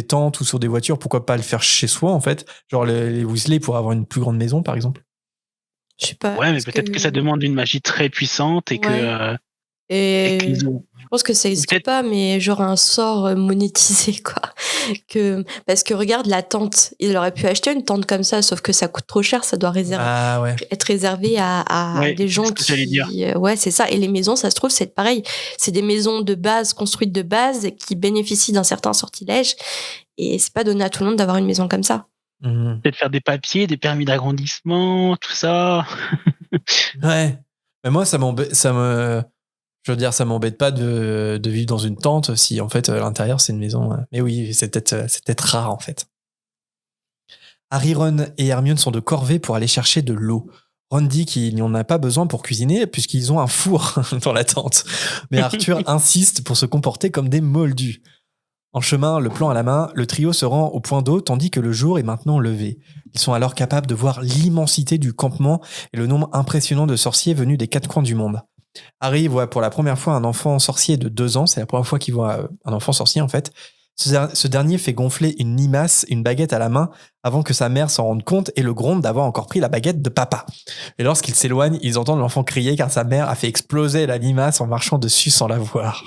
tentes ou sur des voitures, pourquoi pas le faire chez soi, en fait ? Genre les Weasley pourraient avoir une plus grande maison, par exemple. Je sais pas. ouais, mais peut-être que ça demande une magie très puissante et que et Et qu'ils ont- je pense que ça n'existe peut-être- pas, mais genre un sort monétisé, quoi. Parce que regarde la tente. Il aurait pu acheter une tente comme ça, sauf que ça coûte trop cher. Ça doit Ah ouais. être réservé à Ouais, des gens c'est ce que j'allais dire. Ouais, c'est ça. Et les maisons, ça se trouve, c'est pareil. C'est des maisons de base, construites de base, qui bénéficient d'un certain sortilège. Et c'est pas donné à tout le monde d'avoir une maison comme ça. Mhm. peut-être faire des papiers, des permis d'agrandissement, tout ça. Ouais. Mais moi, ça m'embête pas de vivre dans une tente si, en fait, à l'intérieur, c'est une maison. Mais oui, c'est peut-être rare, en fait. Harry, Ron et Hermione sont de corvée pour aller chercher de l'eau. Ron dit qu'il n'y en a pas besoin pour cuisiner puisqu'ils ont un four dans la tente. Mais Arthur insiste pour se comporter comme des moldus. En chemin, le plan à la main, le trio se rend au point d'eau tandis que le jour est maintenant levé. Ils sont alors capables de voir l'immensité du campement et le nombre impressionnant de sorciers venus des 4 coins du monde. Harry voit pour la première fois un enfant sorcier de 2 ans. C'est la première fois qu'il voit un enfant sorcier, en fait. Ce dernier fait gonfler une limace, une baguette à la main, avant que sa mère s'en rende compte et le gronde d'avoir encore pris la baguette de papa. Et lorsqu'ils s'éloignent, ils entendent l'enfant crier car sa mère a fait exploser la limace en marchant dessus sans la voir.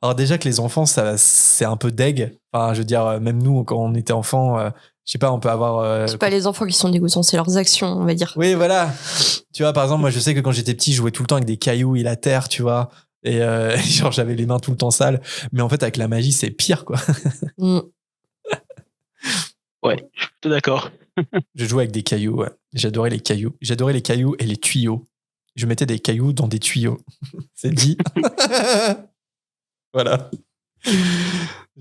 Alors déjà que les enfants, c'est un peu deg. Enfin, je veux dire, même nous, quand on était enfants, je sais pas, on peut avoir... C'est pas les enfants qui sont dégoûtants, c'est leurs actions, on va dire. Oui, voilà. Tu vois, par exemple, moi, je sais que quand j'étais petit, je jouais tout le temps avec des cailloux et la terre, tu vois. Et genre, j'avais les mains tout le temps sales. Mais en fait, avec la magie, c'est pire, quoi. Mm. Ouais, je suis plutôt d'accord. Je jouais avec des cailloux, ouais. J'adorais les cailloux. J'adorais les cailloux et les tuyaux. Je mettais des cailloux dans des tuyaux. C'est dit. Voilà.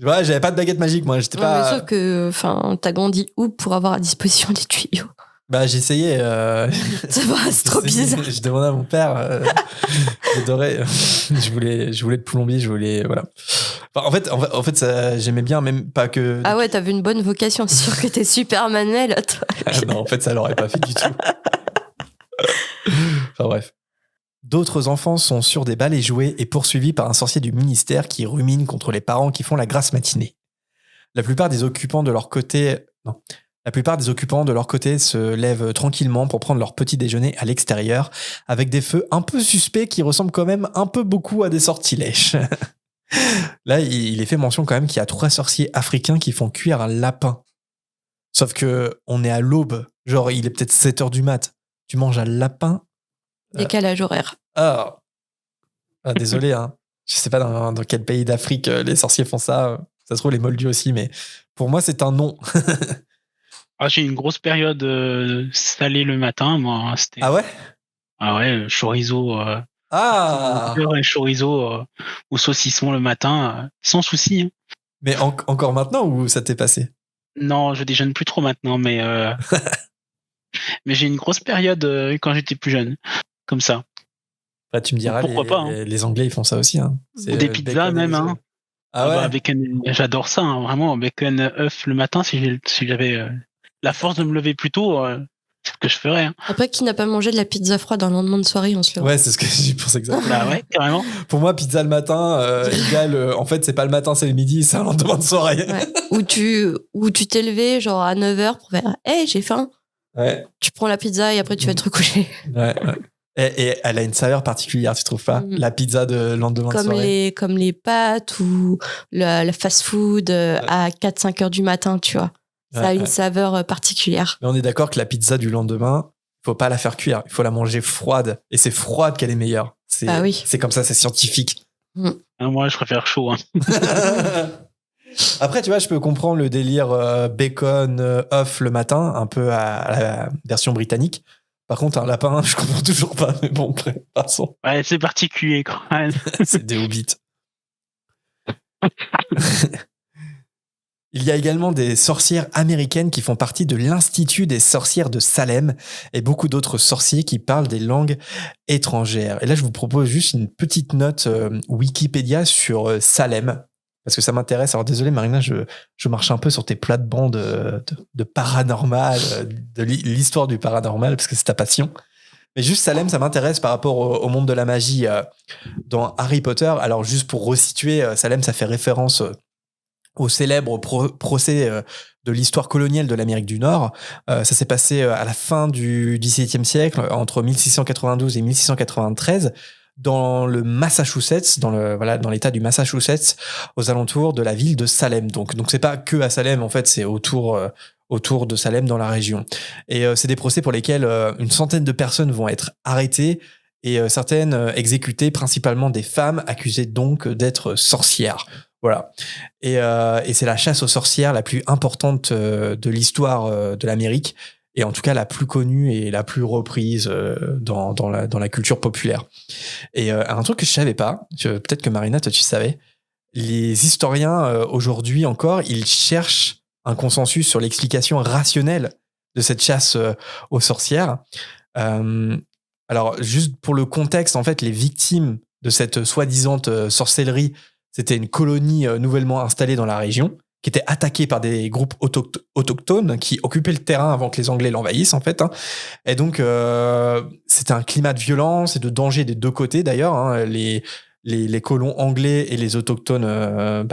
Ouais, j'avais pas de baguette magique, moi. J'étais Ouais, pas... mais sauf que t'as grandi où pour avoir à disposition des tuyaux? Bah, j'essayais. Ça va, c'est trop bizarre. Je demandais à mon père. J'adorais. je voulais être plombier. Je voulais. Voilà. Enfin, en fait ça, j'aimais bien, même pas que. Ah ouais, t'avais une bonne vocation. C'est sûr que t'es super manuel, toi. Non, en fait, ça l'aurait pas fait du tout. Enfin, bref. D'autres enfants sont sur des balais jouets et poursuivis par un sorcier du ministère qui rumine contre les parents qui font la grasse matinée. La plupart des occupants de leur côté se lèvent tranquillement pour prendre leur petit déjeuner à l'extérieur, avec des feux un peu suspects qui ressemblent quand même un peu beaucoup à des sortilèges. Là, il est fait mention quand même qu'il y a 3 sorciers africains qui font cuire un lapin. Sauf que on est à l'aube, genre il est peut-être 7h du mat. Tu manges un lapin? Décalage horaire. Ah, désolé, hein. Je sais pas dans quel pays d'Afrique les sorciers font ça. Ça se trouve les moldus aussi, mais pour moi c'est un non. Ah, j'ai une grosse période salée le matin, moi. C'était... Ah ouais? Ah ouais, chorizo. Ah! Et chorizo ou saucisson le matin, sans souci. Hein. Mais encore maintenant ou ça t'est passé? Non, je déjeune plus trop maintenant, mais mais j'ai une grosse période quand j'étais plus jeune, comme ça. Bah, tu me diras, Pourquoi pas, hein. les Anglais ils font ça aussi. Hein. Ou des pizzas même. Hein. Ah ouais? Bacon, j'adore ça, hein, vraiment. Bacon, œuf le matin, si j'avais la force de me lever plus tôt, c'est ce que je ferais. Hein. Après, qui n'a pas mangé de la pizza froide un lendemain de soirée, on se le Ouais, c'est ce que j'y pense exactement. Bah ouais, carrément. Pour moi, pizza le matin égale. En fait, c'est pas le matin, c'est le midi, c'est un lendemain de soirée. Ouais. Ou tu t'es levé genre à 9h pour faire hey, j'ai faim. Ouais. Tu prends la pizza et après tu vas te recoucher. Ouais. Et elle a une saveur particulière, tu trouves pas? La pizza de lendemain de soirée. Comme les pâtes ou le fast-food à 4-5 heures du matin, tu vois. Ça a une saveur particulière. Mais on est d'accord que la pizza du lendemain, il faut pas la faire cuire, il faut la manger froide. Et c'est froide qu'elle est meilleure. C'est comme ça, c'est scientifique. Moi, je préfère chaud. Hein. Après, tu vois, je peux comprendre le délire bacon, œuf le matin, un peu à la version britannique. Par contre, un lapin, je comprends toujours pas, mais bon, passons. Ouais, c'est particulier quand même. C'est des hobbits. Il y a également des sorcières américaines qui font partie de l'Institut des sorcières de Salem et beaucoup d'autres sorciers qui parlent des langues étrangères. Et là, je vous propose juste une petite note Wikipédia sur Salem, parce que ça m'intéresse. Alors désolé Marina, je marche un peu sur tes plates-bandes de paranormal, de l'histoire du paranormal, parce que c'est ta passion. Mais juste Salem, ça m'intéresse par rapport au monde de la magie dans Harry Potter. Alors juste pour resituer, Salem, ça fait référence au célèbre procès de l'histoire coloniale de l'Amérique du Nord. Ça s'est passé à la fin du XVIIe siècle, entre 1692 et 1693, dans le Massachusetts, dans l'état du Massachusetts, aux alentours de la ville de Salem. Donc c'est pas que à Salem, en fait, c'est autour de Salem dans la région. Et c'est des procès pour lesquels une centaine de personnes vont être arrêtées et certaines exécutées, principalement des femmes accusées donc d'être sorcières. Voilà. Et c'est la chasse aux sorcières la plus importante de l'histoire de l'Amérique, et en tout cas la plus connue et la plus reprise dans la culture populaire. Et un truc que je savais pas, peut-être que Marina, toi tu savais, les historiens aujourd'hui encore, ils cherchent un consensus sur l'explication rationnelle de cette chasse aux sorcières. Alors juste pour le contexte, en fait, les victimes de cette soi-disant sorcellerie, c'était une colonie nouvellement installée dans la région, qui était attaquée par des groupes autochtones qui occupaient le terrain avant que les Anglais l'envahissent, en fait. Et donc, c'était un climat de violence et de danger des deux côtés, d'ailleurs. Les colons anglais et les autochtones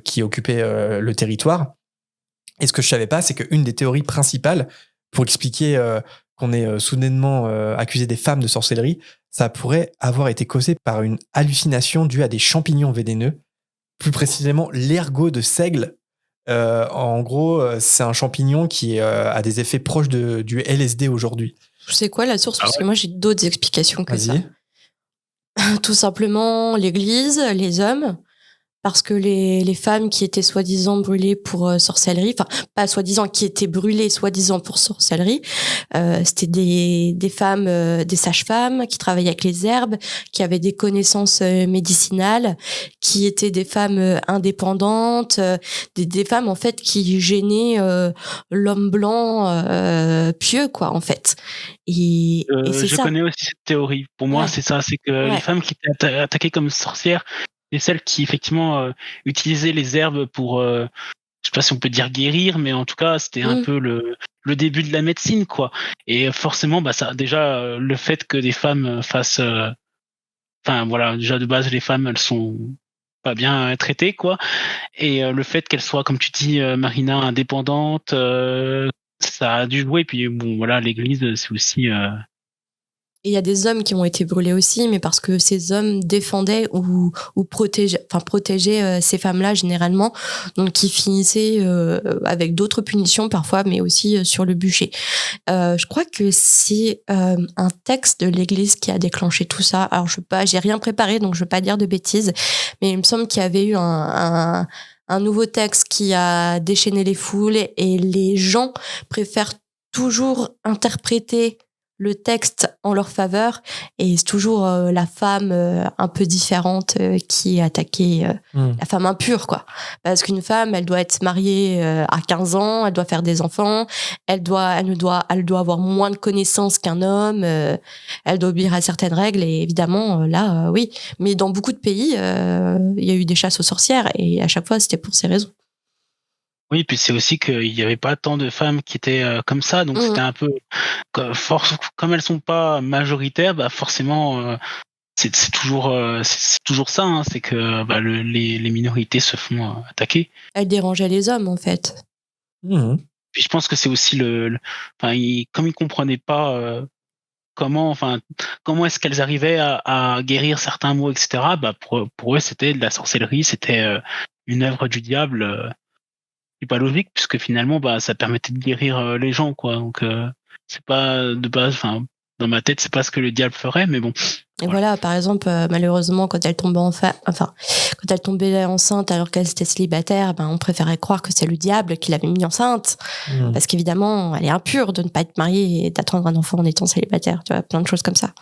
qui occupaient le territoire. Et ce que je savais pas, c'est qu'une des théories principales pour expliquer qu'on est soudainement accusé des femmes de sorcellerie, ça pourrait avoir été causé par une hallucination due à des champignons vénéneux, plus précisément l'ergot de seigle. En gros, c'est un champignon qui a des effets proches du LSD aujourd'hui. C'est quoi la source? Parce que moi, j'ai d'autres explications que ça. Tout simplement, l'Église, les hommes, parce que les femmes qui étaient soi-disant brûlées pour sorcellerie, enfin pas soi-disant, qui étaient brûlées soi-disant pour sorcellerie, c'était des femmes, des sages-femmes qui travaillaient avec les herbes, qui avaient des connaissances médicinales, qui étaient des femmes indépendantes, des femmes en fait qui gênaient l'homme blanc pieux, quoi, en fait. Et c'est ça. Je connais aussi cette théorie. Pour moi, c'est ça, c'est que les femmes qui étaient attaquées comme sorcières, et celles qui effectivement utilisaient les herbes pour, je sais pas si on peut dire guérir, mais en tout cas c'était un peu le début de la médecine, quoi. Et forcément, ça déjà le fait que des femmes fassent, déjà de base les femmes elles sont pas bien traitées, quoi. Et le fait qu'elles soient, comme tu dis, Marina, indépendantes, ça a dû jouer. Puis bon, voilà, l'Église c'est aussi. Et il y a des hommes qui ont été brûlés aussi, mais parce que ces hommes défendaient ou protégeaient ces femmes-là généralement, donc qui finissaient avec d'autres punitions parfois, mais aussi sur le bûcher. Je crois que c'est un texte de l'Église qui a déclenché tout ça. Alors j'ai rien préparé, donc je veux pas dire de bêtises, mais il me semble qu'il y avait eu un nouveau texte qui a déchaîné les foules, et les gens préfèrent toujours interpréter le texte en leur faveur, et c'est toujours la femme un peu différente qui est attaquée, la femme impure, quoi. Parce qu'une femme, elle doit être mariée à 15 ans, elle doit faire des enfants, elle doit avoir moins de connaissances qu'un homme, elle doit obéir à certaines règles, et évidemment là oui, mais dans beaucoup de pays il y a eu des chasses aux sorcières, et à chaque fois c'était pour ces raisons. Oui, puis c'est aussi qu'il n'y avait pas tant de femmes qui étaient comme ça, donc c'était un peu comme elles sont pas majoritaires, forcément c'est toujours ça, hein, c'est que les minorités se font attaquer. Elles dérangeaient les hommes en fait. Puis je pense que c'est aussi comme ils comprenaient pas comment est-ce qu'elles arrivaient à guérir certains maux, etc. Bah pour eux, c'était de la sorcellerie, c'était une œuvre du diable. C'est pas logique puisque finalement, bah ça permettait de guérir les gens, quoi. Donc c'est pas de base, enfin dans ma tête, c'est pas ce que le diable ferait, mais bon. Et voilà, par exemple, malheureusement, quand elle tombait quand elle tombait enceinte alors qu'elle était célibataire, ben, on préférait croire que c'est le diable qui l'avait mis enceinte. Parce qu'évidemment, elle est impure de ne pas être mariée et d'attendre un enfant en étant célibataire. Tu vois, plein de choses comme ça.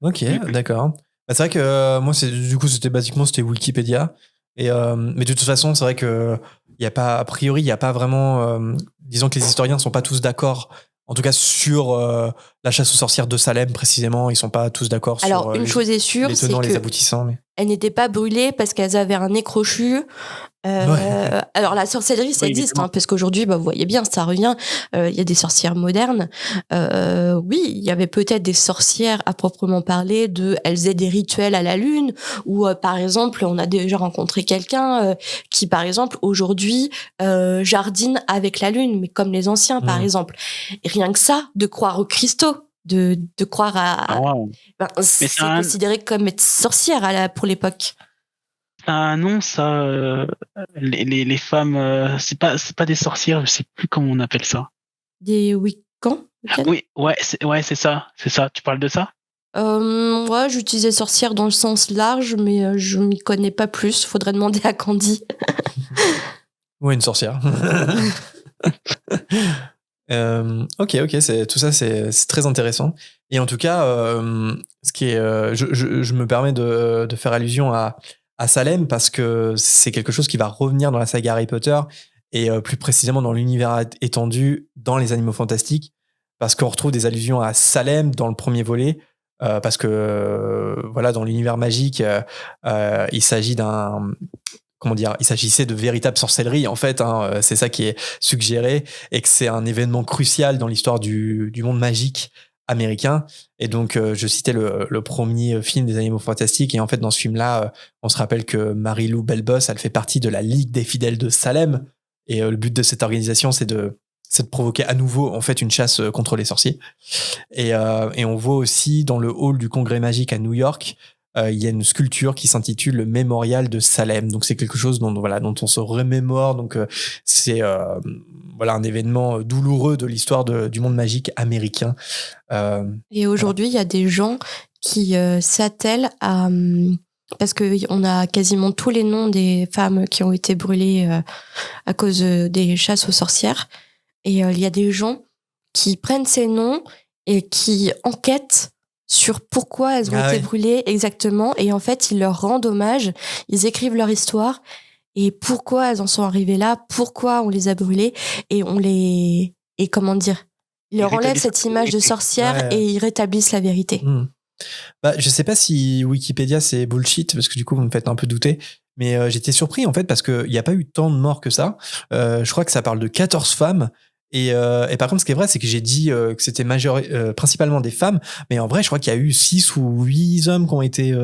Ok, d'accord. Bah, c'est vrai que moi, c'était Wikipédia. Mais de toute façon, c'est vrai que a priori, il n'y a pas vraiment. Disons que les historiens ne sont pas tous d'accord. En tout cas, sur la chasse aux sorcières de Salem, précisément, ils sont pas tous d'accord sur Alors, une chose est sûre, les c'est tenants, les que aboutissants. Mais... elles n'étaient pas brûlées parce qu'elles avaient un nez crochu. Ouais. Alors, la sorcellerie, ça Oui, existe, évidemment. parce qu'aujourd'hui, bah, vous voyez bien, ça revient. Il y a des sorcières modernes. Oui, il y avait peut-être des sorcières à proprement parler elles faisaient des rituels à la lune, ou par exemple, on a déjà rencontré quelqu'un qui, par exemple, aujourd'hui, jardine avec la lune, mais comme les anciens, par exemple. Et rien que ça, de croire aux cristaux, de croire ben, c'est considéré comme être sorcière pour l'époque. Ça a un nom, ça. Les femmes, c'est pas des sorcières, je sais plus comment on appelle ça. Des Wiccans, peut-être. Oui, c'est ça, c'est ça. Tu parles de ça? Ouais, j'utilisais sorcière dans le sens large, mais je m'y connais pas plus. Faudrait demander à Candy. Ouais, une sorcière. Ok, tout ça, c'est très intéressant. Et en tout cas, ce qui est, je me permets de faire allusion à Salem parce que c'est quelque chose qui va revenir dans la saga Harry Potter et plus précisément dans l'univers étendu dans les Animaux Fantastiques, parce qu'on retrouve des allusions à Salem dans le premier volet. Parce que voilà, dans l'univers magique, il s'agit il s'agissait de véritable sorcellerie en fait, hein, c'est ça qui est suggéré, et que c'est un événement crucial dans l'histoire du monde magique américain. Et donc je citais le premier film des Animaux Fantastiques, et en fait dans ce film-là, on se rappelle que Mary-Lou Belbos, elle fait partie de la Ligue des Fidèles de Salem, et le but de cette organisation, c'est de provoquer à nouveau en fait une chasse contre les sorciers. Et on voit aussi dans le hall du Congrès magique à New York, il y a une sculpture qui s'intitule le Mémorial de Salem. Donc c'est quelque chose dont on se remémore. Donc c'est un événement douloureux de l'histoire du monde magique américain. Et aujourd'hui, il y a des gens qui s'attellent à... parce qu'on a quasiment tous les noms des femmes qui ont été brûlées à cause des chasses aux sorcières. Et il y a des gens qui prennent ces noms et qui enquêtent sur pourquoi elles ont été brûlées exactement. Et en fait, ils leur rendent hommage, ils écrivent leur histoire et pourquoi elles en sont arrivées là, pourquoi on les a brûlées, et et comment dire, ils leur enlèvent cette image de sorcière et ils rétablissent la vérité. Bah, je sais pas si Wikipédia c'est bullshit, parce que du coup vous me faites un peu douter, mais j'étais surpris en fait parce qu'il n'y a pas eu tant de morts que ça. Je crois que ça parle de 14 femmes. Et par contre, ce qui est vrai, c'est que j'ai dit que c'était principalement des femmes, mais en vrai, je crois qu'il y a eu 6 ou 8 hommes qui ont été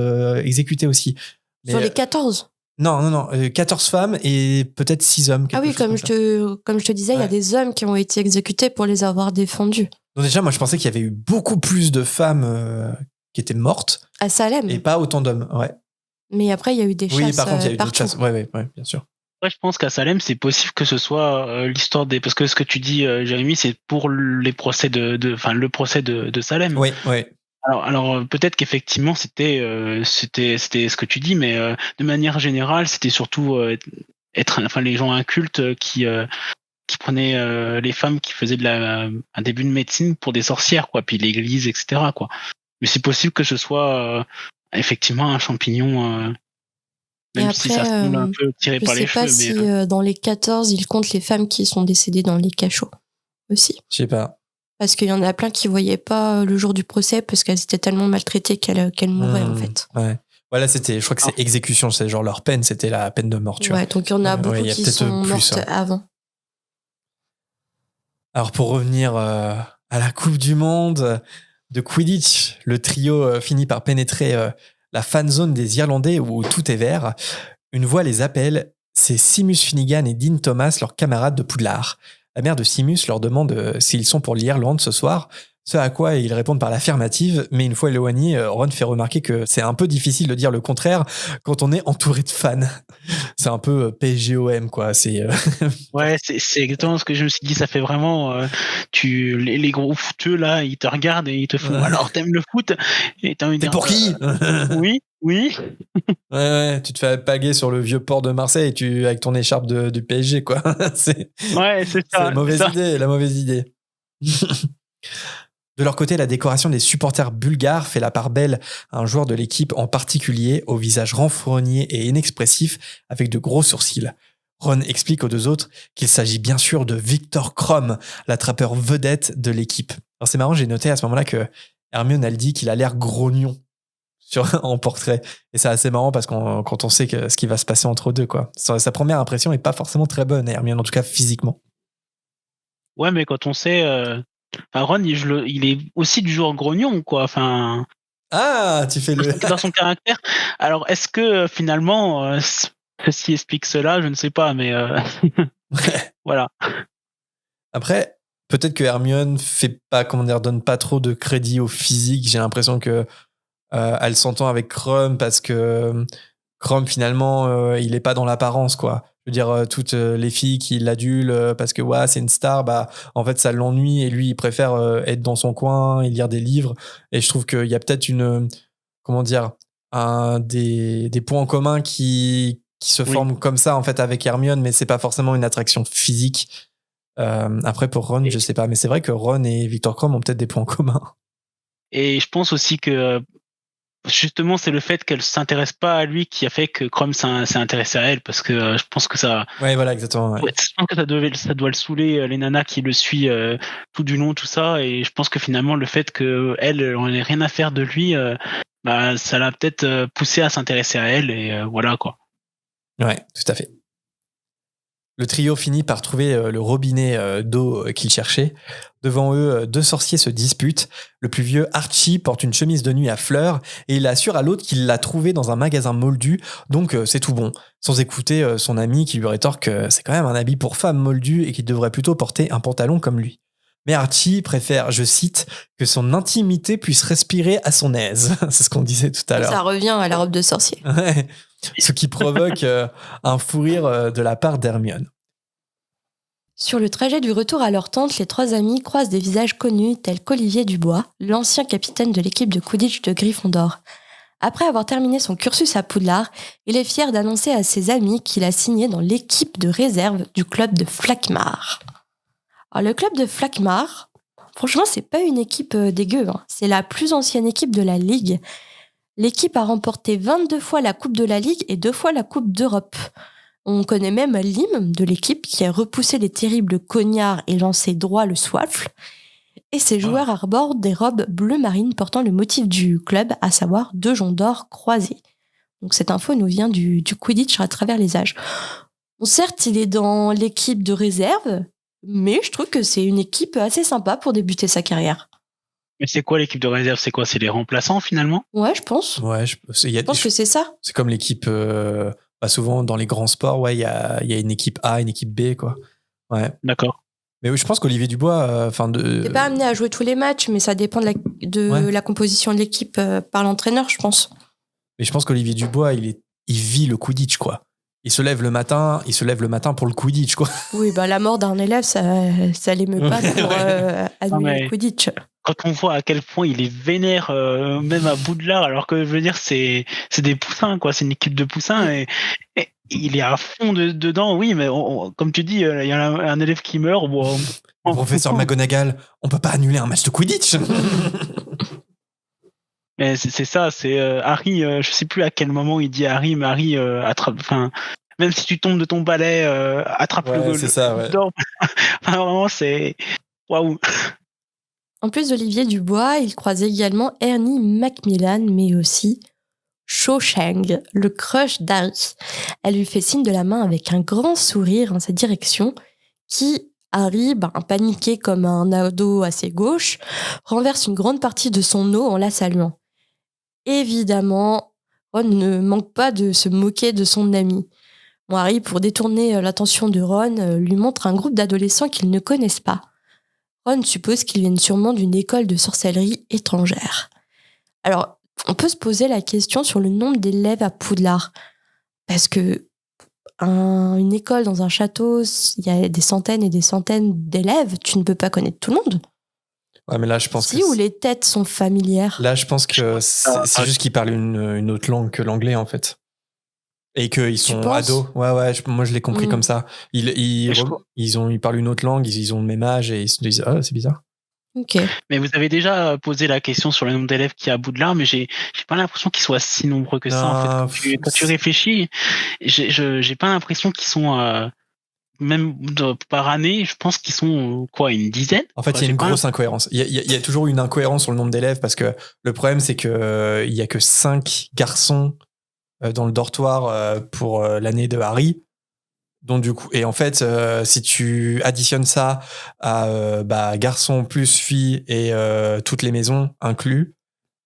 exécutés aussi. Sur les 14 ? Non, 14 femmes et peut-être 6 hommes. Ah oui, comme je te disais, il y a des hommes qui ont été exécutés pour les avoir défendus. Donc déjà, moi, je pensais qu'il y avait eu beaucoup plus de femmes qui étaient mortes. À Salem. Et pas autant d'hommes, ouais. Mais après, il y a eu des chasses partout. Oui, par contre, il y a eu d'autres chasses. Ouais, bien sûr. Ouais, je pense qu'à Salem, c'est possible que ce soit l'histoire des... Parce que ce que tu dis, Jérémy, c'est pour les procès le procès de Salem. Oui. Alors peut-être qu'effectivement, c'était ce que tu dis, mais de manière générale, c'était surtout les gens incultes qui prenaient les femmes qui faisaient un début de médecine pour des sorcières, quoi, puis l'église, etc., quoi. Mais c'est possible que ce soit effectivement un champignon... Même après, si ça semble un peu tiré par les cheveux. Je sais pas si dans les 14, ils comptent les femmes qui sont décédées dans les cachots aussi. Je sais pas. Parce qu'il y en a plein qui voyaient pas le jour du procès parce qu'elles étaient tellement maltraitées qu'elles mouraient en fait. Ouais. Voilà, je crois que c'est exécution, c'est genre leur peine, c'était la peine de mort. Ouais, donc il y en a beaucoup qui sont mortes avant. Alors pour revenir à la Coupe du Monde de Quidditch, le trio finit par pénétrer la fan zone des Irlandais où tout est vert. Une voix les appelle, c'est Seamus Finnegan et Dean Thomas, leurs camarades de Poudlard. La mère de Seamus leur demande s'ils sont pour l'Irlande ce soir, Ce à quoi ils répondent par l'affirmative, mais une fois éloigné, Ron fait remarquer que c'est un peu difficile de dire le contraire quand on est entouré de fans. C'est un peu PSGOM, quoi. C'est Ouais, c'est exactement ce que je me suis dit. Ça fait vraiment, les gros footeux là, ils te regardent et ils te font. Alors t'aimes le foot et t'as envie de T'es dire. pour qui Oui, oui. Ouais, tu te fais paguer sur le vieux port de Marseille avec ton écharpe du PSG, quoi. Ouais, c'est C'est ça. la mauvaise c'est ça. idée, la mauvaise idée. De leur côté, la décoration des supporters bulgares fait la part belle à un joueur de l'équipe en particulier, au visage renfrogné et inexpressif, avec de gros sourcils. Ron explique aux deux autres qu'il s'agit bien sûr de Viktor Krum, l'attrapeur vedette de l'équipe. Alors c'est marrant, j'ai noté à ce moment-là que Hermione, elle dit qu'il a l'air grognon en portrait. Et c'est assez marrant parce que quand on sait ce qui va se passer entre eux deux, quoi. Sa première impression est pas forcément très bonne, Hermione, en tout cas physiquement. Ouais, mais quand on sait, Ron, il est aussi du genre grognon, quoi. Enfin, Ah, tu fais le... dans son caractère. Alors, est-ce que finalement, ceci explique cela? Je ne sais pas, mais voilà. Après, peut-être que Hermione donne pas trop de crédit au physique. J'ai l'impression que elle s'entend avec Krum parce que Krum, finalement, il est pas dans l'apparence, quoi. Je veux dire, toutes les filles qui l'adulent parce que c'est une star, en fait, ça l'ennuie et lui, il préfère être dans son coin et lire des livres. Et je trouve qu'il y a peut-être des points en commun qui se forment comme ça, en fait, avec Hermione, mais c'est pas forcément une attraction physique. Après, pour Ron, je sais pas, mais c'est vrai que Ron et Viktor Krum ont peut-être des points communs. Et je pense aussi que justement, c'est le fait qu'elle s'intéresse pas à lui qui a fait que Krum s'est intéressé à elle, parce que je pense que ça. Ouais, voilà, exactement. Ouais. Je pense que ça doit le saouler, les nanas qui le suivent tout du long, tout ça, et je pense que finalement, le fait qu'elle on ait rien à faire de lui, ça l'a peut-être poussé à s'intéresser à elle, et voilà quoi. Ouais, tout à fait. Le trio finit par trouver le robinet d'eau qu'ils cherchaient. Devant eux, deux sorciers se disputent. Le plus vieux, Archie, porte une chemise de nuit à fleurs et il assure à l'autre qu'il l'a trouvée dans un magasin moldu, donc c'est tout bon. Sans écouter son ami qui lui rétorque que c'est quand même un habit pour femme moldu et qu'il devrait plutôt porter un pantalon comme lui. Mais Archie préfère, je cite, que son intimité puisse respirer à son aise. C'est ce qu'on disait tout à l'heure. Ça revient à la robe de sorcier. Ouais. Ce qui provoque un fou rire de la part d'Hermione. Sur le trajet du retour à leur tente, les trois amis croisent des visages connus tels qu'Olivier Dubois, l'ancien capitaine de l'équipe de Quidditch de Gryffondor. Après avoir terminé son cursus à Poudlard, il est fier d'annoncer à ses amis qu'il a signé dans l'équipe de réserve du club de Flackmar. Alors, le club de Flackmar, franchement, c'est pas une équipe dégueu, hein. C'est la plus ancienne équipe de la Ligue. L'équipe a remporté 22 fois la Coupe de la Ligue et 2 fois la Coupe d'Europe. On connaît même l'hymne de l'équipe qui a repoussé les terribles cognards et lancé droit le soifle. Et ses joueurs arborent des robes bleu marine portant le motif du club, à savoir 2 joncs d'or croisés. Donc cette info nous vient du Quidditch à travers les âges. Bon, certes, il est dans l'équipe de réserve, mais je trouve que c'est une équipe assez sympa pour débuter sa carrière. Mais c'est quoi l'équipe de réserve? C'est quoi? C'est les remplaçants finalement? Ouais, je pense. Ouais, je pense que c'est ça. C'est comme l'équipe... souvent dans les grands sports, il y a une équipe A, une équipe B, quoi. Ouais. D'accord. Mais oui, je pense qu'Olivier Dubois, t'es pas amené à jouer tous les matchs, mais ça dépend de la composition de l'équipe par l'entraîneur, je pense. Mais je pense qu'Olivier Dubois, il vit le Quidditch, quoi. Il se lève le matin pour le Quidditch, quoi. Oui, la mort d'un élève, ça l'émeut pas pour annuler le Quidditch. Quand on voit à quel point il est vénère, même à Poudlard, alors que je veux dire, c'est des poussins, quoi. C'est une équipe de poussins et il est à fond dedans. Oui, mais comme tu dis, il y a un élève qui meurt. Bon, Professeur McGonagall, on peut pas annuler un match de Quidditch. Mais c'est ça, c'est Harry. Je sais plus à quel moment il dit à Harry, mais Harry attrape. Enfin, même si tu tombes de ton balai, attrape le. C'est ça. Ouais. Enfin, vraiment, c'est waouh. En plus d'Olivier Dubois, il croise également Ernie Macmillan, mais aussi Cho Chang, le crush d'Harry. Elle lui fait signe de la main avec un grand sourire en sa direction, qui, Harry, paniqué comme un ado à ses gauches, renverse une grande partie de son eau en la saluant. Évidemment, Ron ne manque pas de se moquer de son ami. Harry, pour détourner l'attention de Ron, lui montre un groupe d'adolescents qu'ils ne connaissent pas. Ron suppose qu'ils viennent sûrement d'une école de sorcellerie étrangère. Alors, on peut se poser la question sur le nombre d'élèves à Poudlard. Parce que une école dans un château, il y a des centaines et des centaines d'élèves, tu ne peux pas connaître tout le monde. Ouais, mais là, je pense Ou les têtes sont familières. Là, je pense que c'est juste qu'ils parlent une autre langue que l'anglais, en fait. Et qu'ils sont ados. Ouais, moi je l'ai compris comme ça. Ils parlent une autre langue, ils ont le même âge et ils se disent c'est bizarre. Ok. Mais vous avez déjà posé la question sur le nombre d'élèves qu'il y a à Poudlard, mais j'ai pas l'impression qu'ils soient si nombreux que ça. En fait, quand tu réfléchis, j'ai pas l'impression qu'ils sont même par année. Je pense qu'ils sont une dizaine. En fait, il y a une grosse incohérence. Il y a toujours une incohérence sur le nombre d'élèves parce que le problème c'est que il y a que 5 garçons dans le dortoir pour l'année de Harry. Donc du coup, et en fait, si tu additionnes ça à garçons plus filles et toutes les maisons inclus,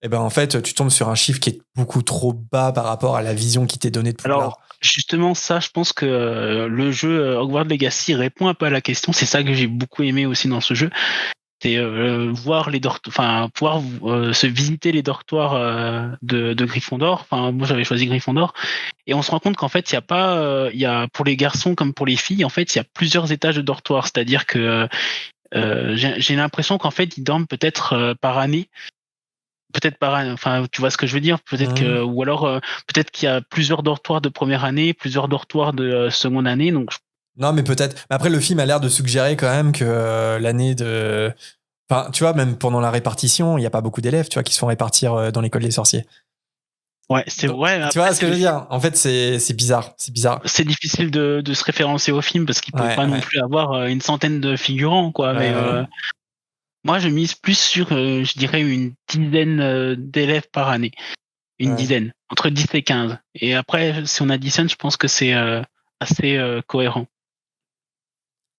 et ben en fait, tu tombes sur un chiffre qui est beaucoup trop bas par rapport à la vision qui t'est donnée de Poudlard. Alors justement, ça, je pense que le jeu Hogwarts Legacy répond un peu à la question. C'est ça que j'ai beaucoup aimé aussi dans ce jeu. C'est voir les pouvoir se visiter les dortoirs de Gryffondor. Enfin, moi j'avais choisi Gryffondor, et on se rend compte qu'en fait il y a pour les garçons comme pour les filles, en fait il y a plusieurs étages de dortoirs. C'est-à-dire que j'ai l'impression qu'en fait ils dorment peut-être par année. Peut-être par année, enfin, tu vois ce que je veux dire. Peut-être ou alors peut-être qu'il y a plusieurs dortoirs de première année, plusieurs dortoirs de seconde année. Donc non, mais peut-être. Mais après, le film a l'air de suggérer quand même que l'année de... Enfin, tu vois, même pendant la répartition, il n'y a pas beaucoup d'élèves, tu vois, qui se font répartir dans l'école des sorciers. Ouais, c'est vrai. Tu vois ce que je veux dire ? En fait, c'est bizarre. C'est bizarre. C'est difficile de se référencer au film parce qu'il ne peut pas non plus avoir une centaine de figurants, quoi. Mais moi, je mise plus sur, je dirais, une dizaine d'élèves par année. Une dizaine. Entre 10 et 15. Et après, si on additionne, je pense que c'est assez cohérent.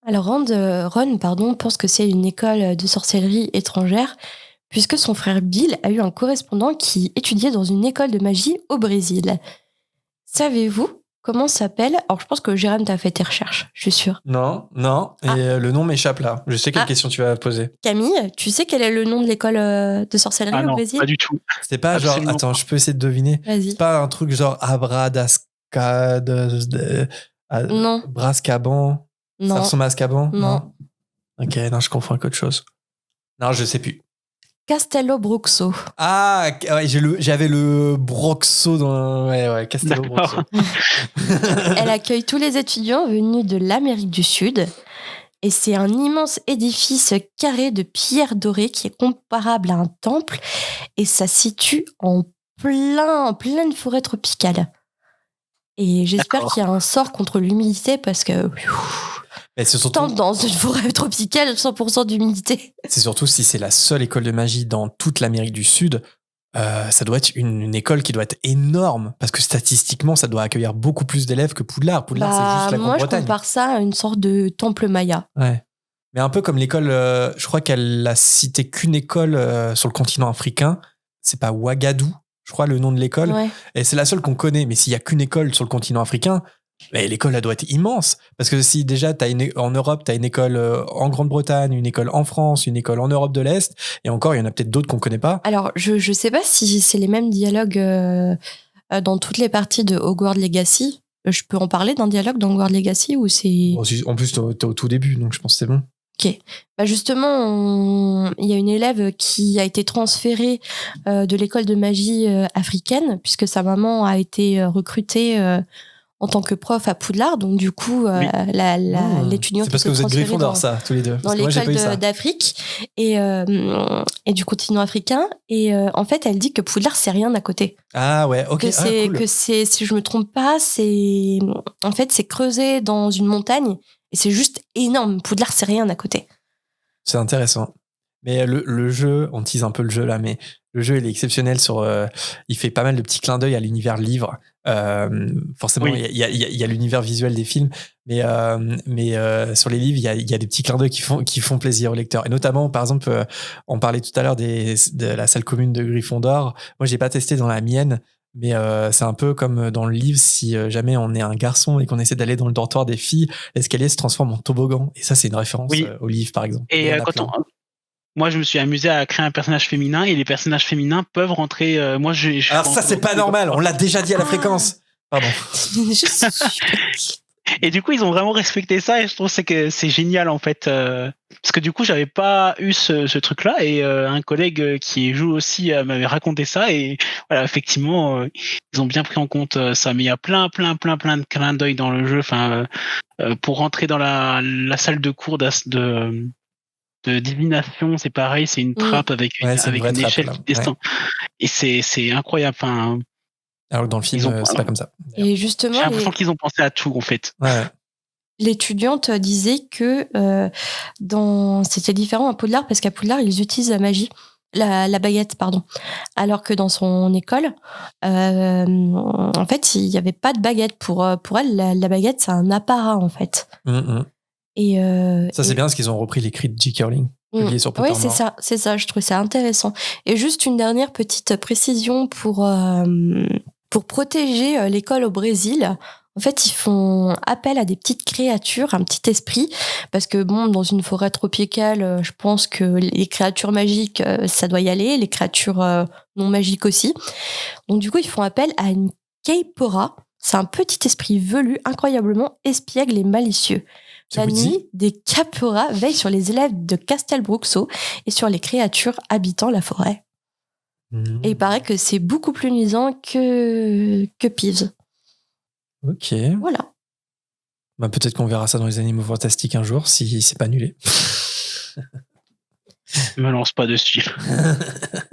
Alors Ron pense que c'est une école de sorcellerie étrangère, puisque son frère Bill a eu un correspondant qui étudiait dans une école de magie au Brésil. Savez-vous comment ça s'appelle ? Alors je pense que Jérôme t'a fait tes recherches, je suis sûre. Non, et le nom m'échappe là. Je sais quelle question tu vas poser. Camille, tu sais quel est le nom de l'école de sorcellerie au Brésil ? Pas du tout. C'est pas genre... Attends, je peux essayer de deviner. Vas-y. C'est pas un truc genre Abradascad... Non. Brascaban... Non. Ça ressemble à Azkaban ? Non. Ok, non, je confonds avec autre chose. Non, je sais plus. Castello Bruxo. Ah, ouais, j'avais le Broxo dans... Ouais, Castello Broxo. Elle accueille tous les étudiants venus de l'Amérique du Sud. Et c'est un immense édifice carré de pierre dorée qui est comparable à un temple. Et ça se situe en pleine forêt tropicale. Et j'espère qu'il y a un sort contre l'humidité parce que... Mais c'est surtout... dans une forêt tropicale, 100% d'humidité. C'est surtout si c'est la seule école de magie dans toute l'Amérique du Sud, ça doit être une école qui doit être énorme parce que statistiquement, ça doit accueillir beaucoup plus d'élèves que Poudlard. Poudlard, c'est juste la Grande-Bretagne. Moi, je compare ça à une sorte de temple maya. Ouais. Mais un peu comme l'école, je crois qu'elle a cité qu'une école sur le continent africain. C'est pas Ouagadougou, je crois, le nom de l'école. Ouais. Et c'est la seule qu'on connaît. Mais s'il y a qu'une école sur le continent africain, l'école, elle doit être immense. Parce que si déjà, en Europe, tu as une école en Grande-Bretagne, une école en France, une école en Europe de l'Est, et encore, il y en a peut-être d'autres qu'on connaît pas. Alors, je sais pas si c'est les mêmes dialogues dans toutes les parties de Hogwarts Legacy. Je peux en parler d'un dialogue dans Hogwarts Legacy ou c'est... En plus, t'es au tout début, donc je pense que c'est bon. Ok. Justement, il y a une élève qui a été transférée de l'école de magie africaine, puisque sa maman a été recrutée en tant que prof à Poudlard. Donc, du coup, l'étudiante... C'est parce que vous êtes Gryffondor, ça, tous les deux. Dans l'école d'Afrique et du continent africain. Et en fait, elle dit que Poudlard, c'est rien à côté. Ah ouais, ok. Cool. Que c'est, si je me trompe pas, c'est creusé dans une montagne. Et c'est juste énorme. Poudlard, c'est rien à côté. C'est intéressant. Mais le jeu, on tease un peu le jeu là, mais le jeu, il est exceptionnel il fait pas mal de petits clins d'œil à l'univers livre. Forcément, il y a l'univers visuel des films, mais sur les livres, il y a des petits clins d'œil qui font plaisir aux lecteurs. Et notamment, par exemple, on parlait tout à l'heure de la salle commune de Gryffondor. Moi, j'ai pas testé dans la mienne, Mais c'est un peu comme dans le livre, si jamais on est un garçon et qu'on essaie d'aller dans le dortoir des filles, l'escalier se transforme en toboggan. Et ça, c'est une référence au livre, par exemple. Et moi, je me suis amusé à créer un personnage féminin et les personnages féminins peuvent rentrer. Alors ça, c'est pas normal. On l'a déjà dit à la fréquence. Pardon. Et du coup, ils ont vraiment respecté ça et je trouve que c'est génial en fait. Parce que du coup, j'avais pas eu ce truc-là et un collègue qui joue aussi m'avait raconté ça et voilà, effectivement, ils ont bien pris en compte ça. Mais il y a plein de clins d'œil dans le jeu. Enfin, pour rentrer dans la salle de cours de divination, c'est pareil, c'est une trappe avec une échelle qui descend. Et c'est incroyable. Enfin, alors que dans le film, c'est pas comme ça. Et justement, j'ai l'impression qu'ils ont pensé à tout en fait. Ouais. L'étudiante disait que c'était différent à Poudlard parce qu'à Poudlard, ils utilisent la magie. La baguette, pardon. Alors que dans son école, en fait, il n'y avait pas de baguette. Pour elle, la baguette, c'est un apparat, en fait. Et ça, c'est bien parce qu'ils ont repris l'écrit de J.K. Rowling. Publié sur Pottermore. Oui, c'est ça. Je trouve ça intéressant. Et juste une dernière petite précision pour protéger l'école au Brésil. En fait, ils font appel à des petites créatures, un petit esprit, parce que bon, dans une forêt tropicale, je pense que les créatures magiques, ça doit y aller, les créatures non magiques aussi. Donc du coup, ils font appel à une Caipora. C'est un petit esprit velu, incroyablement espiègle et malicieux. La nuit, des Caipora veillent sur les élèves de Castelbruxo et sur les créatures habitant la forêt. Et il paraît que c'est beaucoup plus nuisant que Peeves. Ok. Voilà. Bah, peut-être qu'on verra ça dans les Animaux Fantastiques un jour, si c'est pas annulé. Me lance pas dessus.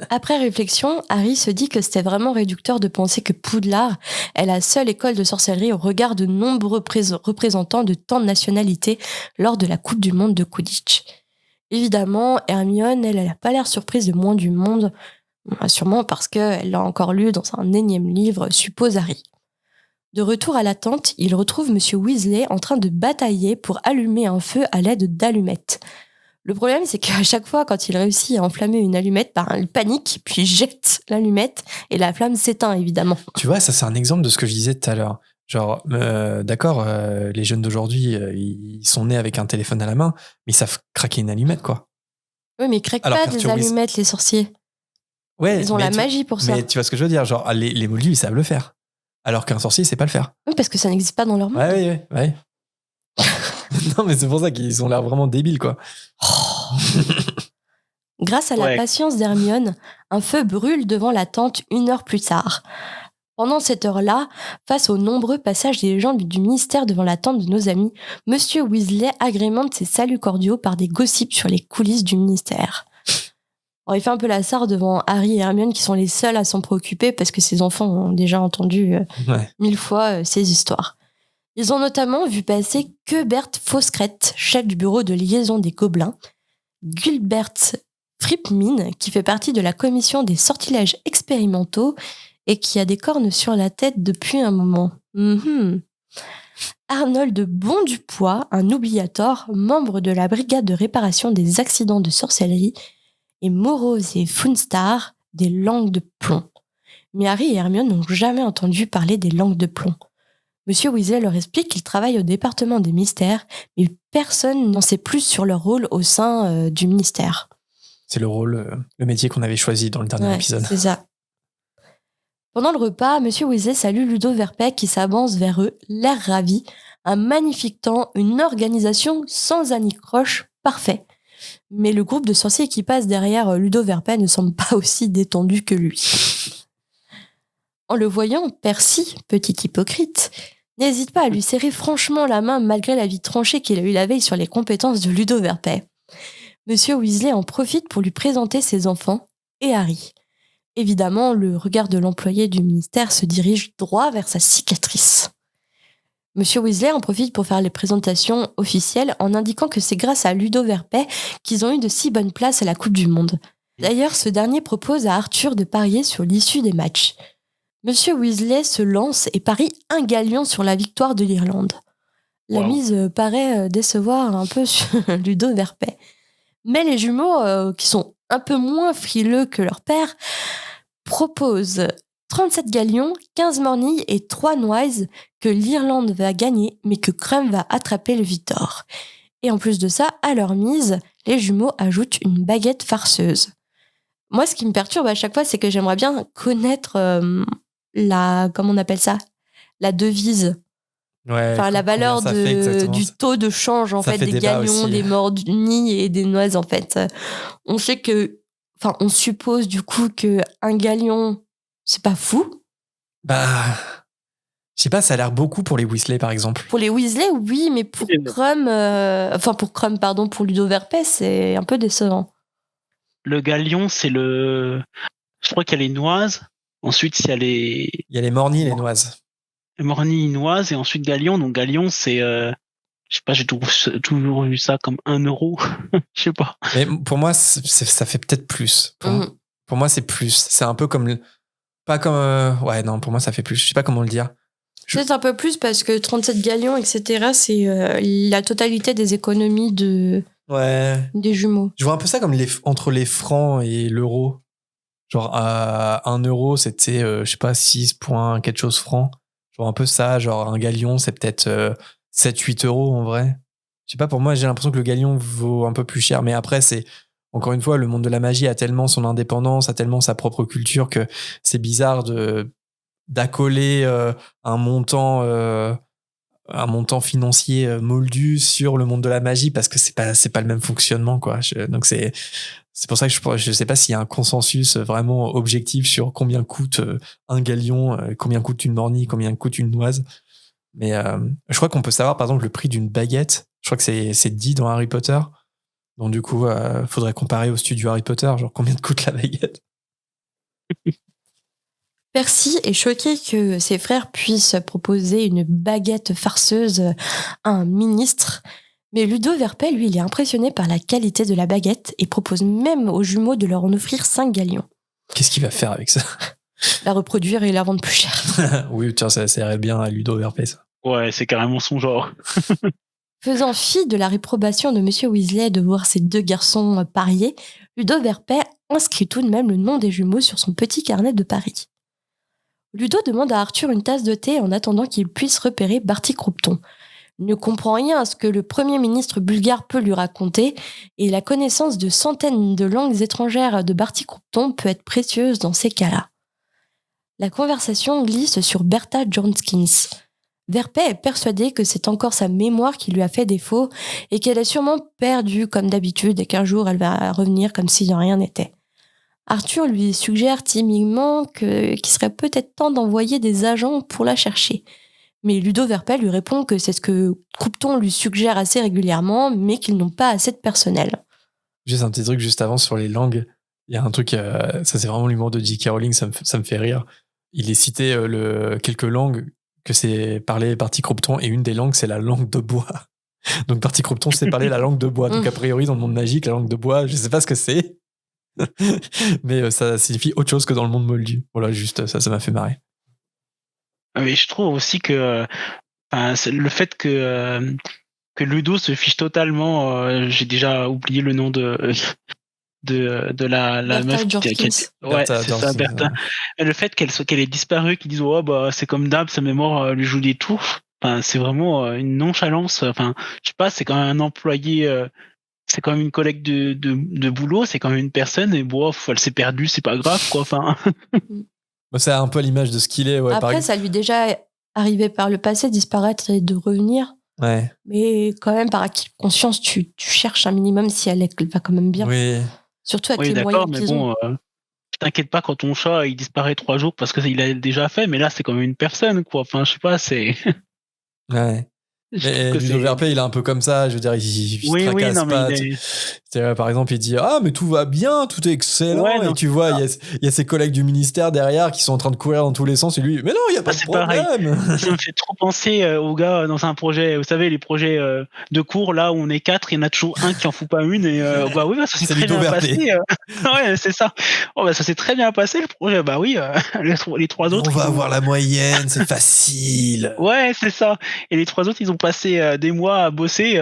Après réflexion, Harry se dit que c'était vraiment réducteur de penser que Poudlard est la seule école de sorcellerie au regard de nombreux représentants de tant de nationalités lors de la Coupe du Monde de Quidditch. Évidemment, Hermione, elle n'a pas l'air surprise de moins du monde, sûrement parce qu'elle l'a encore lu dans un énième livre, suppose Harry. De retour à la tente, il retrouve Monsieur Weasley en train de batailler pour allumer un feu à l'aide d'allumettes. Le problème, c'est qu'à chaque fois, quand il réussit à enflammer une allumette, il panique, puis jette l'allumette, et la flamme s'éteint, évidemment. Tu vois, ça, c'est un exemple de ce que je disais tout à l'heure. Genre, d'accord, les jeunes d'aujourd'hui, ils sont nés avec un téléphone à la main, mais ils savent craquer une allumette, quoi. Oui, mais ils craquent pas des allumettes, les sorciers. Ouais, ils ont la magie pour ça. Mais tu vois ce que je veux dire? Genre, les moldus, ils savent le faire. Alors qu'un sorcier, il sait pas le faire. Oui, parce que ça n'existe pas dans leur monde. Ouais. Non, mais c'est pour ça qu'ils ont l'air vraiment débiles, quoi. Grâce à la patience d'Hermione, un feu brûle devant la tente 1 heure plus tard. Pendant cette heure-là, face aux nombreux passages des gens du ministère devant la tente de nos amis, Monsieur Weasley agrémente ses saluts cordiaux par des gossips sur les coulisses du ministère. Alors, il fait un peu la sarre devant Harry et Hermione qui sont les seuls à s'en préoccuper parce que ses enfants ont déjà entendu 1000 fois ces histoires. Ils ont notamment vu passer Quebert Foscret, chef du bureau de liaison des Gobelins, Gilbert Fripmin, qui fait partie de la commission des sortilèges expérimentaux et qui a des cornes sur la tête depuis un moment. Arnold Bondupois, un oubliator, membre de la brigade de réparation des accidents de sorcellerie, et Morose et Funstar, des langues de plomb. Mais Harry et Hermione n'ont jamais entendu parler des langues de plomb. Monsieur Weasley leur explique qu'ils travaillent au département des mystères, mais personne n'en sait plus sur leur rôle au sein du ministère. C'est le métier qu'on avait choisi dans le dernier épisode. C'est ça. Pendant le repas, Monsieur Weasley salue Ludo Verpet qui s'avance vers eux, l'air ravi, un magnifique temps, une organisation sans anicroche, parfait. Mais le groupe de sorciers qui passe derrière Ludo Verpet ne semble pas aussi détendu que lui. En le voyant, Percy, petit hypocrite, n'hésite pas à lui serrer franchement la main malgré l'avis tranché qu'il a eu la veille sur les compétences de Ludo Verpet. Monsieur Weasley en profite pour lui présenter ses enfants et Harry. Évidemment, le regard de l'employé du ministère se dirige droit vers sa cicatrice. Monsieur Weasley en profite pour faire les présentations officielles en indiquant que c'est grâce à Ludo Verpet qu'ils ont eu de si bonnes places à la Coupe du Monde. D'ailleurs, ce dernier propose à Arthur de parier sur l'issue des matchs. Monsieur Weasley se lance et parie 1 galion sur la victoire de l'Irlande. La mise paraît décevoir un peu sur Ludo Verpet. Mais les jumeaux, qui sont un peu moins frileux que leur père, proposent 37 galions, 15 mornilles et 3 noises que l'Irlande va gagner, mais que Crum va attraper le Victor. Et en plus de ça, à leur mise, les jumeaux ajoutent une baguette farceuse. Moi, ce qui me perturbe à chaque fois, c'est que j'aimerais bien connaître comment on appelle ça, la devise. Ouais, Enfin, la valeur du taux de change, en fait, des galions, des mornilles et des noises, en fait. On sait on suppose, du coup, qu'un galion, c'est pas fou. Bah, je sais pas, ça a l'air beaucoup pour les Weasley, par exemple. Pour les Weasley, oui, mais pour pour Ludo Verpès, c'est un peu décevant. Le galion, c'est je crois qu'il y a les noises. Ensuite, il y a les... Il y a les mornilles et les noises. Mornilles, noises, et ensuite galion. Donc galion, c'est... je sais pas, j'ai toujours vu ça comme 1 euro. Je sais pas. Mais pour moi, ça fait peut-être plus. Pour moi, c'est plus. C'est un peu comme... Pas comme... ouais, non, pour moi, ça fait plus. Je sais pas comment le dire. Peut-être un peu plus parce que 37 galions, etc., c'est la totalité des économies des jumeaux. Je vois un peu ça comme entre les francs et l'euro. Genre, 1 euro, c'était, je sais pas, 6 points quelque chose francs. Genre un peu ça, genre un galion, c'est peut-être 7-8 euros en vrai. Je sais pas, pour moi, j'ai l'impression que le galion vaut un peu plus cher. Mais après, c'est... Encore une fois, le monde de la magie a tellement son indépendance, a tellement sa propre culture que c'est bizarre d'accoler un montant financier moldu sur le monde de la magie parce que c'est pas le même fonctionnement, quoi. Donc c'est pour ça que je sais pas s'il y a un consensus vraiment objectif sur combien coûte un galion, combien coûte une mornille, combien coûte une noise. Mais je crois qu'on peut savoir par exemple le prix d'une baguette. Je crois que c'est dit dans Harry Potter. Donc du coup, faudrait comparer au studio Harry Potter, genre combien coûte la baguette. Percy est choqué que ses frères puissent proposer une baguette farceuse à un ministre, mais Ludo Verpet, lui, il est impressionné par la qualité de la baguette et propose même aux jumeaux de leur en offrir 5 galions. Qu'est-ce qu'il va faire avec ça ? La reproduire et la vendre plus cher. Oui, tiens, ça irait bien à Ludo Verpet, ça. Ouais, c'est carrément son genre. Faisant fi de la réprobation de Monsieur Weasley de voir ses 2 garçons parier, Ludo Verpet inscrit tout de même le nom des jumeaux sur son petit carnet de paris. Ludo demande à Arthur une tasse de thé en attendant qu'il puisse repérer Barty Croughton. Il ne comprend rien à ce que le Premier ministre bulgare peut lui raconter et la connaissance de centaines de langues étrangères de Barty Croughton peut être précieuse dans ces cas-là. La conversation glisse sur Bertha Jornskins. Verpet est persuadé que c'est encore sa mémoire qui lui a fait défaut et qu'elle est sûrement perdue comme d'habitude et qu'un jour elle va revenir comme si de rien n'était. Arthur lui suggère timidement qu'il serait peut-être temps d'envoyer des agents pour la chercher. Mais Ludo Verpet lui répond que c'est ce que Croughton lui suggère assez régulièrement, mais qu'ils n'ont pas assez de personnel. Juste un petit truc juste avant sur les langues. Il y a un truc, ça c'est vraiment l'humour de J.K. Rowling, ça me fait rire. Il est cité quelques langues que c'est parlé Barty Croughton et une des langues c'est la langue de bois. Donc Barty Croughton c'est parler la langue de bois. Donc a priori dans le monde magique la langue de bois, je sais pas ce que c'est. Mais ça signifie autre chose que dans le monde moldu. Voilà, juste ça m'a fait marrer. Mais je trouve aussi que le fait que Ludo se fiche totalement, j'ai déjà oublié le nom de la meuf qui ouais, c'est ça, Bertha. Le fait qu'elle ait disparu, qu'ils disent oh bah c'est comme d'hab, sa mémoire lui joue des tours. C'est vraiment une nonchalance. Je sais pas, c'est quand même un employé. C'est quand même une collègue de boulot, c'est quand même une personne, et elle s'est perdue, c'est pas grave, quoi. C'est un peu l'image de ce qu'il est. Ouais, après, ça lui est déjà arrivé par le passé, disparaître et de revenir. Ouais. Mais quand même, par acquis de conscience, tu cherches un minimum si elle va quand même bien. Oui. Surtout avec les moyens qu'ils ont. T'inquiète pas quand ton chat il disparaît 3 jours parce qu'il a déjà fait, mais là c'est quand même une personne, quoi. Je sais pas, c'est. Ouais. Mais Ludo Verpet, il est un peu comme ça, je veux dire, il se tracasse pas. Par exemple, il dit ah mais tout va bien, tout est excellent, et tu vois, il y a ses collègues du ministère derrière qui sont en train de courir dans tous les sens, et lui, mais non, il y a pas de problème. Pareil. Ça me fait trop penser aux gars dans un projet, vous savez, les projets de cours là où on est 4, il y en a toujours un qui en fout pas une, et bah oui, ça s'est très bien passé. Ouais, c'est ça. Oh bah ça s'est très bien passé le projet, bah oui, les 3 autres. On va avoir la moyenne, c'est facile. Ouais, c'est ça. Et les 3 autres, ils ont passé des mois à bosser,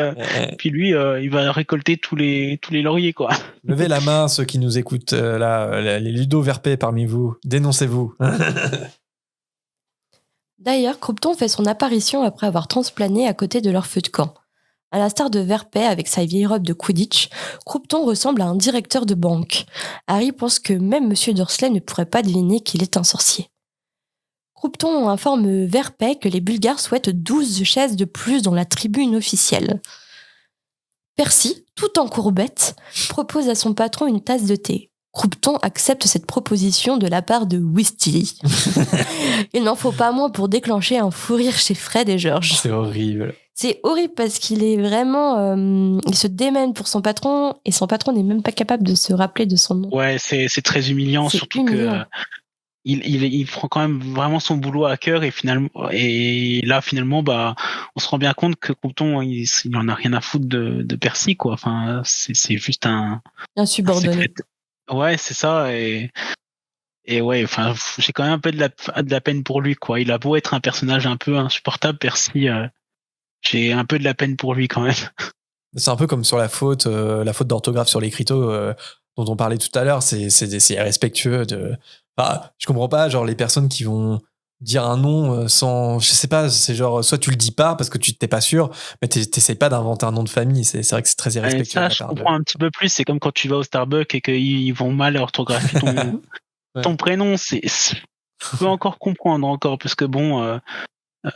puis lui, il va récolter tous les tous les lauriers, quoi. Levez la main, ceux qui nous écoutent, les ludo-verpés parmi vous. Dénoncez-vous. D'ailleurs, Croupton fait son apparition après avoir transplané à côté de leur feu de camp. À l'instar de Verpet avec sa vieille robe de Quidditch, Croupton ressemble à un directeur de banque. Harry pense que même Monsieur Dursley ne pourrait pas deviner qu'il est un sorcier. Croupton informe Verpet que les Bulgares souhaitent 12 chaises de plus dans la tribune officielle. Percy, tout en courbette, propose à son patron une tasse de thé. Croupton accepte cette proposition de la part de Weasley. Il n'en faut pas moins pour déclencher un fou rire chez Fred et George. C'est horrible. C'est horrible parce qu'il est vraiment... il se démène pour son patron et son patron n'est même pas capable de se rappeler de son nom. Ouais, c'est très humiliant, C'est surtout humiliant. que il prend quand même vraiment son boulot à cœur et là finalement on se rend bien compte que Croupton il en a rien à foutre de Percy, quoi. Enfin c'est juste un Insubordonné. Ouais, c'est ça et ouais, enfin j'ai quand même un peu de la peine pour lui, quoi. Il a beau être un personnage un peu insupportable, Percy, j'ai un peu de la peine pour lui quand même. C'est un peu comme sur la faute d'orthographe sur l'écriteau dont on parlait tout à l'heure. C'est irrespectueux de. Enfin, je comprends pas, genre les personnes qui vont dire un nom sans, je sais pas, c'est genre soit tu le dis pas parce que tu t'es pas sûr, mais t'essayes pas d'inventer un nom de famille. C'est vrai que c'est très irrespectueux. Ça, je comprends un petit peu plus. C'est comme quand tu vas au Starbucks et qu'ils vont mal orthographier ton prénom. Je peux encore comprendre encore parce que bon.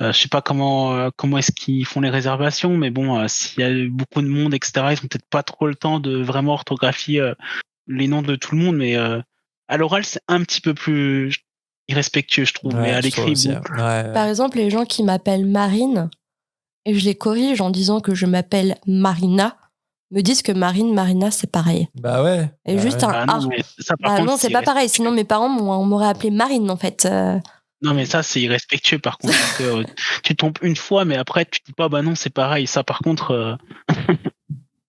Je sais pas comment est-ce qu'ils font les réservations, mais bon, s'il y a beaucoup de monde, etc., ils ont peut-être pas trop le temps de vraiment orthographier les noms de tout le monde, mais à l'oral, c'est un petit peu plus irrespectueux, je trouve, mais à l'écrit, bon. Par exemple, les gens qui m'appellent Marine, et je les corrige en disant que je m'appelle Marina, me disent que Marina, c'est pareil. Bah ouais. Et juste un A. Non, c'est pas pareil, sinon mes parents m'auraient appelé Marine, en fait. Non, mais ça, c'est irrespectueux, par contre. Parce que, tu tombes une fois, mais après, tu dis pas, bah non, c'est pareil. Ça, par contre...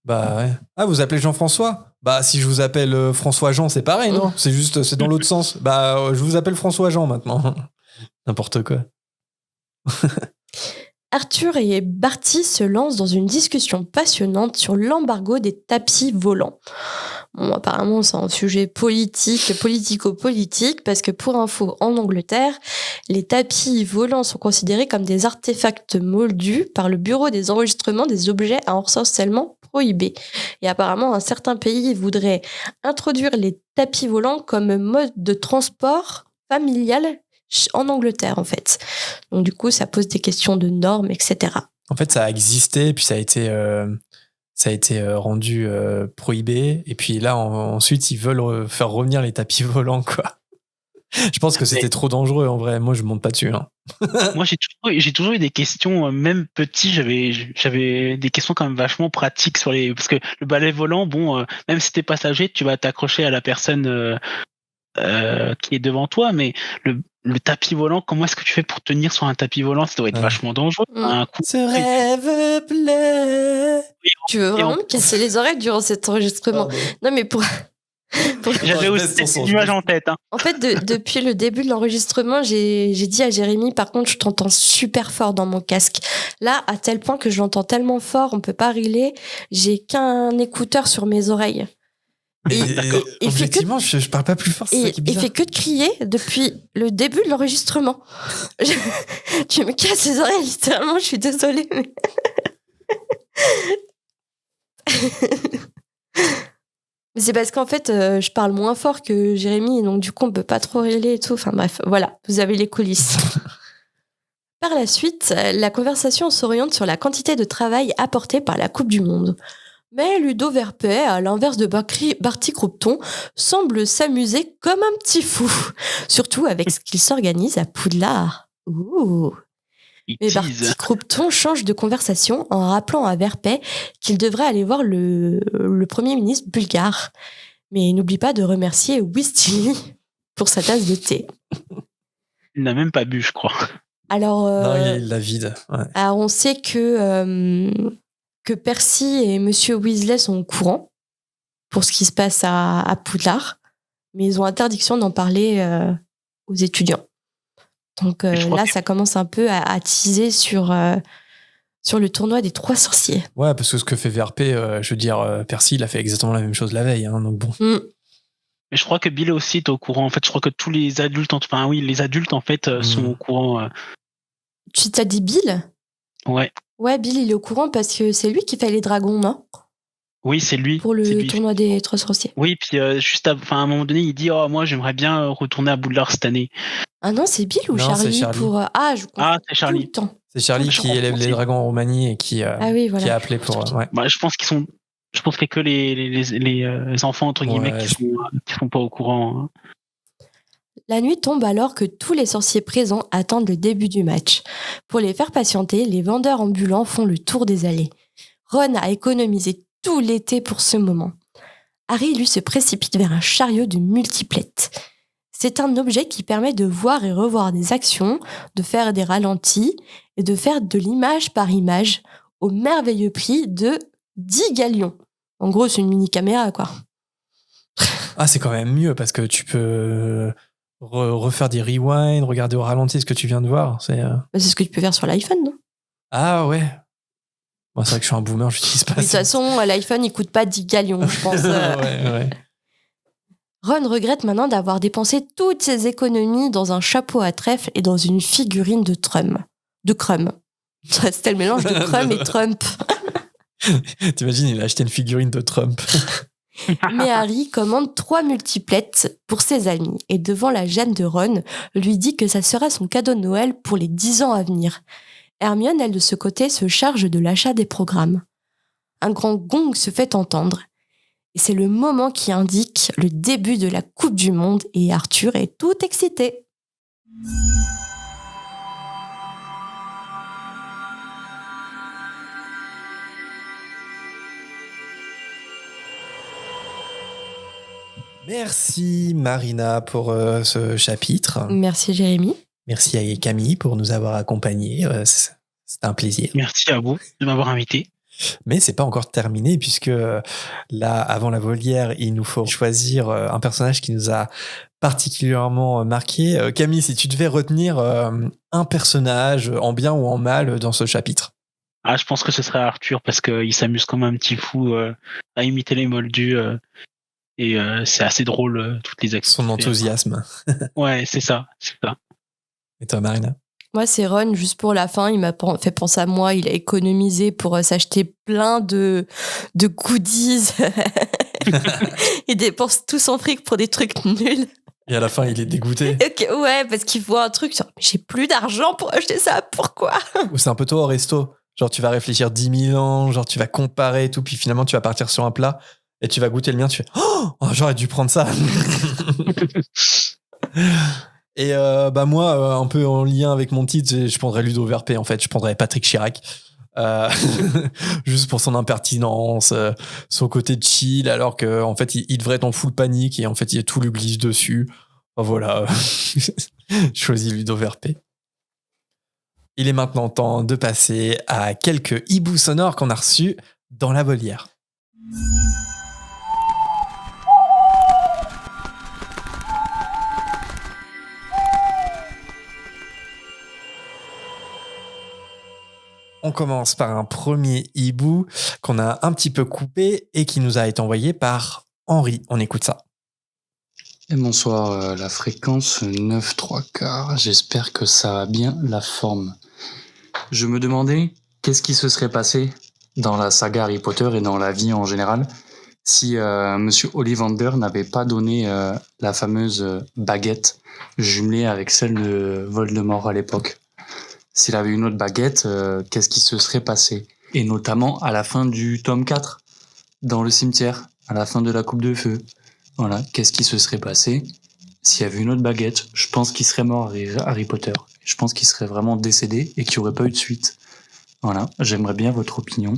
Bah ouais. Ah, vous appelez Jean-François ? Bah, si je vous appelle François-Jean, c'est pareil, non ? C'est juste, c'est dans l'autre sens. Bah, je vous appelle François-Jean, maintenant. N'importe quoi. Arthur et Barty se lancent dans une discussion passionnante sur l'embargo des tapis volants. Bon, apparemment, c'est un sujet politico-politique, parce que pour info, en Angleterre, les tapis volants sont considérés comme des artefacts moldus par le Bureau des enregistrements des objets à ensorcellement prohibés. Et apparemment, un certain pays voudrait introduire les tapis volants comme mode de transport familial en Angleterre, en fait. Donc, du coup, ça pose des questions de normes, etc. En fait, ça a existé, puis ça a été rendu prohibé, et puis là, ensuite, ils veulent faire revenir les tapis volants, quoi. Je pense que c'était trop dangereux, en vrai. Moi, je monte pas dessus. Hein. Moi, j'ai toujours eu des questions, même petit, j'avais des questions quand même vachement pratiques sur parce que le balai volant, bon, même si t'es passager, tu vas t'accrocher à la personne qui est devant toi, mais le tapis volant, comment est-ce que tu fais pour tenir sur un tapis volant ? Ça doit être vachement dangereux. Un coup Ce rêve plaît. Tu veux vraiment me casser les oreilles durant cet enregistrement ? Non, mais J'avais aussi cette image en tête. Hein. En fait, depuis le début de l'enregistrement, j'ai dit à Jérémy, par contre, je t'entends super fort dans mon casque. Là, à tel point que je l'entends tellement fort, on peut pas régler. J'ai qu'un écouteur sur mes oreilles. Objectivement, je parle pas plus fort. Il fait que de crier depuis le début de l'enregistrement. Tu me casses les oreilles, littéralement, je suis désolée. Mais... Mais c'est parce qu'en fait, je parle moins fort que Jérémy, et donc du coup, on peut pas trop régler et tout. Enfin bref, voilà, vous avez les coulisses. Par la suite, la conversation s'oriente sur la quantité de travail apportée par la Coupe du Monde. Mais Ludo Verpet, à l'inverse de Barty Croupton, semble s'amuser comme un petit fou. Surtout avec ce qu'il s'organise à Poudlard. Ouh. Mais Barty Croupton change de conversation en rappelant à Verpet qu'il devrait aller voir le Premier ministre bulgare. Mais il n'oublie pas de remercier Weasley pour sa tasse de thé. Il n'a même pas bu, je crois. Alors, non, il la vide. Ouais. Alors on sait que Percy et Monsieur Weasley sont au courant pour ce qui se passe à Poudlard, mais ils ont interdiction d'en parler aux étudiants. Donc là, ça commence un peu à teaser sur sur le tournoi des 3 sorciers. Ouais, parce que ce que fait VRP, je veux dire, Percy, il a fait exactement la même chose la veille, hein, donc bon. Mais je crois que Bill aussi est au courant. En fait, je crois que tous les adultes, les adultes en fait sont au courant. Tu t'as dit Bill ? Ouais. Ouais, Bill, il est au courant parce que c'est lui qui fait les dragons, non ? Oui, c'est lui. Pour le C'est lui. tournoi des 3 sorciers. Oui, puis à un moment donné, il dit moi j'aimerais bien retourner à Poudlard cette année. Ah non, c'est Bill ou Non, Charlie, c'est Charlie. pour je confonds C'est Charlie. tout le temps. C'est Charlie Je qui élève les aussi. dragons en Roumanie et qui a appelé pour. Ouais. Bah, je pense qu'il y a que les enfants entre guillemets qui sont pas au courant. Hein. La nuit tombe alors que tous les sorciers présents attendent le début du match. Pour les faire patienter, les vendeurs ambulants font le tour des allées. Ron a économisé tout l'été pour ce moment. Harry, lui, se précipite vers un chariot de multiplètes. C'est un objet qui permet de voir et revoir des actions, de faire des ralentis et de faire de l'image par image au merveilleux prix de 10 galions. En gros, c'est une mini-caméra, quoi. Ah, c'est quand même mieux parce que tu peux refaire des rewinds, regarder au ralenti ce que tu viens de voir. C'est ce que tu peux faire sur l'iPhone, non ? Ah ouais. Bon, c'est vrai que je suis un boomer, j'utilise pas Mais de toute façon, l'iPhone, il coûte pas 10 galions, je pense. ouais. Ron regrette maintenant d'avoir dépensé toutes ses économies dans un chapeau à trèfle et dans une figurine de Crumb. C'était le mélange de Crumb et Trump. T'imagines, il a acheté une figurine de Trump. Mais Harry commande 3 multiplètes pour ses amis et devant la gêne de Ron, lui dit que ça sera son cadeau de Noël pour les 10 ans à venir. Hermione, elle, de ce côté, se charge de l'achat des programmes. Un grand gong se fait entendre. Et c'est le moment qui indique le début de la Coupe du Monde et Arthur est tout excité. Merci Marina pour ce chapitre. Merci Jérémy. Merci à Camille pour nous avoir accompagnés. C'était un plaisir. Merci à vous de m'avoir invité. Mais c'est pas encore terminé puisque là, avant la volière, il nous faut choisir un personnage qui nous a particulièrement marqué. Camille, si tu devais retenir un personnage en bien ou en mal dans ce chapitre. Je pense que ce serait Arthur parce qu'il s'amuse comme un petit fou à imiter les moldus et c'est assez drôle toutes les actions. Son enthousiasme. Ouais, c'est ça. Et toi, Marina ? Moi, c'est Ron, juste pour la fin, il m'a fait penser à moi, il a économisé pour s'acheter plein de goodies. Il dépense tout son fric pour des trucs nuls. Et à la fin, il est dégoûté. Ouais, parce qu'il voit un truc, genre, j'ai plus d'argent pour acheter ça, pourquoi ? Ou c'est un peu toi au resto. Genre, tu vas réfléchir 10 000 ans, genre, tu vas comparer et tout, puis finalement, tu vas partir sur un plat et tu vas goûter le mien, tu fais « Oh, j'aurais dû prendre ça !» Et moi, un peu en lien avec mon titre, je prendrais Ludo VRP, en fait. Je prendrais Patrick Chirac. Juste pour son impertinence, son côté chill, alors qu'en fait, il devrait être en full panique et en fait, il y a tout lui glisse dessus. Enfin, voilà. Je choisis Ludo VRP. Il est maintenant temps de passer à quelques hiboux sonores qu'on a reçus dans la volière. On commence par un premier hibou qu'on a un petit peu coupé et qui nous a été envoyé par Henri. On écoute ça. Et bonsoir, la fréquence 9-3/4. J'espère que ça va bien la forme. Je me demandais qu'est-ce qui se serait passé dans la saga Harry Potter et dans la vie en général si Monsieur Ollivander n'avait pas donné la fameuse baguette jumelée avec celle de Voldemort à l'époque. S'il avait une autre baguette, qu'est-ce qui se serait passé ? Et notamment à la fin du tome 4, dans le cimetière, à la fin de la Coupe de Feu. Voilà, qu'est-ce qui se serait passé s'il y avait une autre baguette ? Je pense qu'il serait mort, Harry Potter. Je pense qu'il serait vraiment décédé et qu'il n'y aurait pas eu de suite. Voilà, j'aimerais bien votre opinion.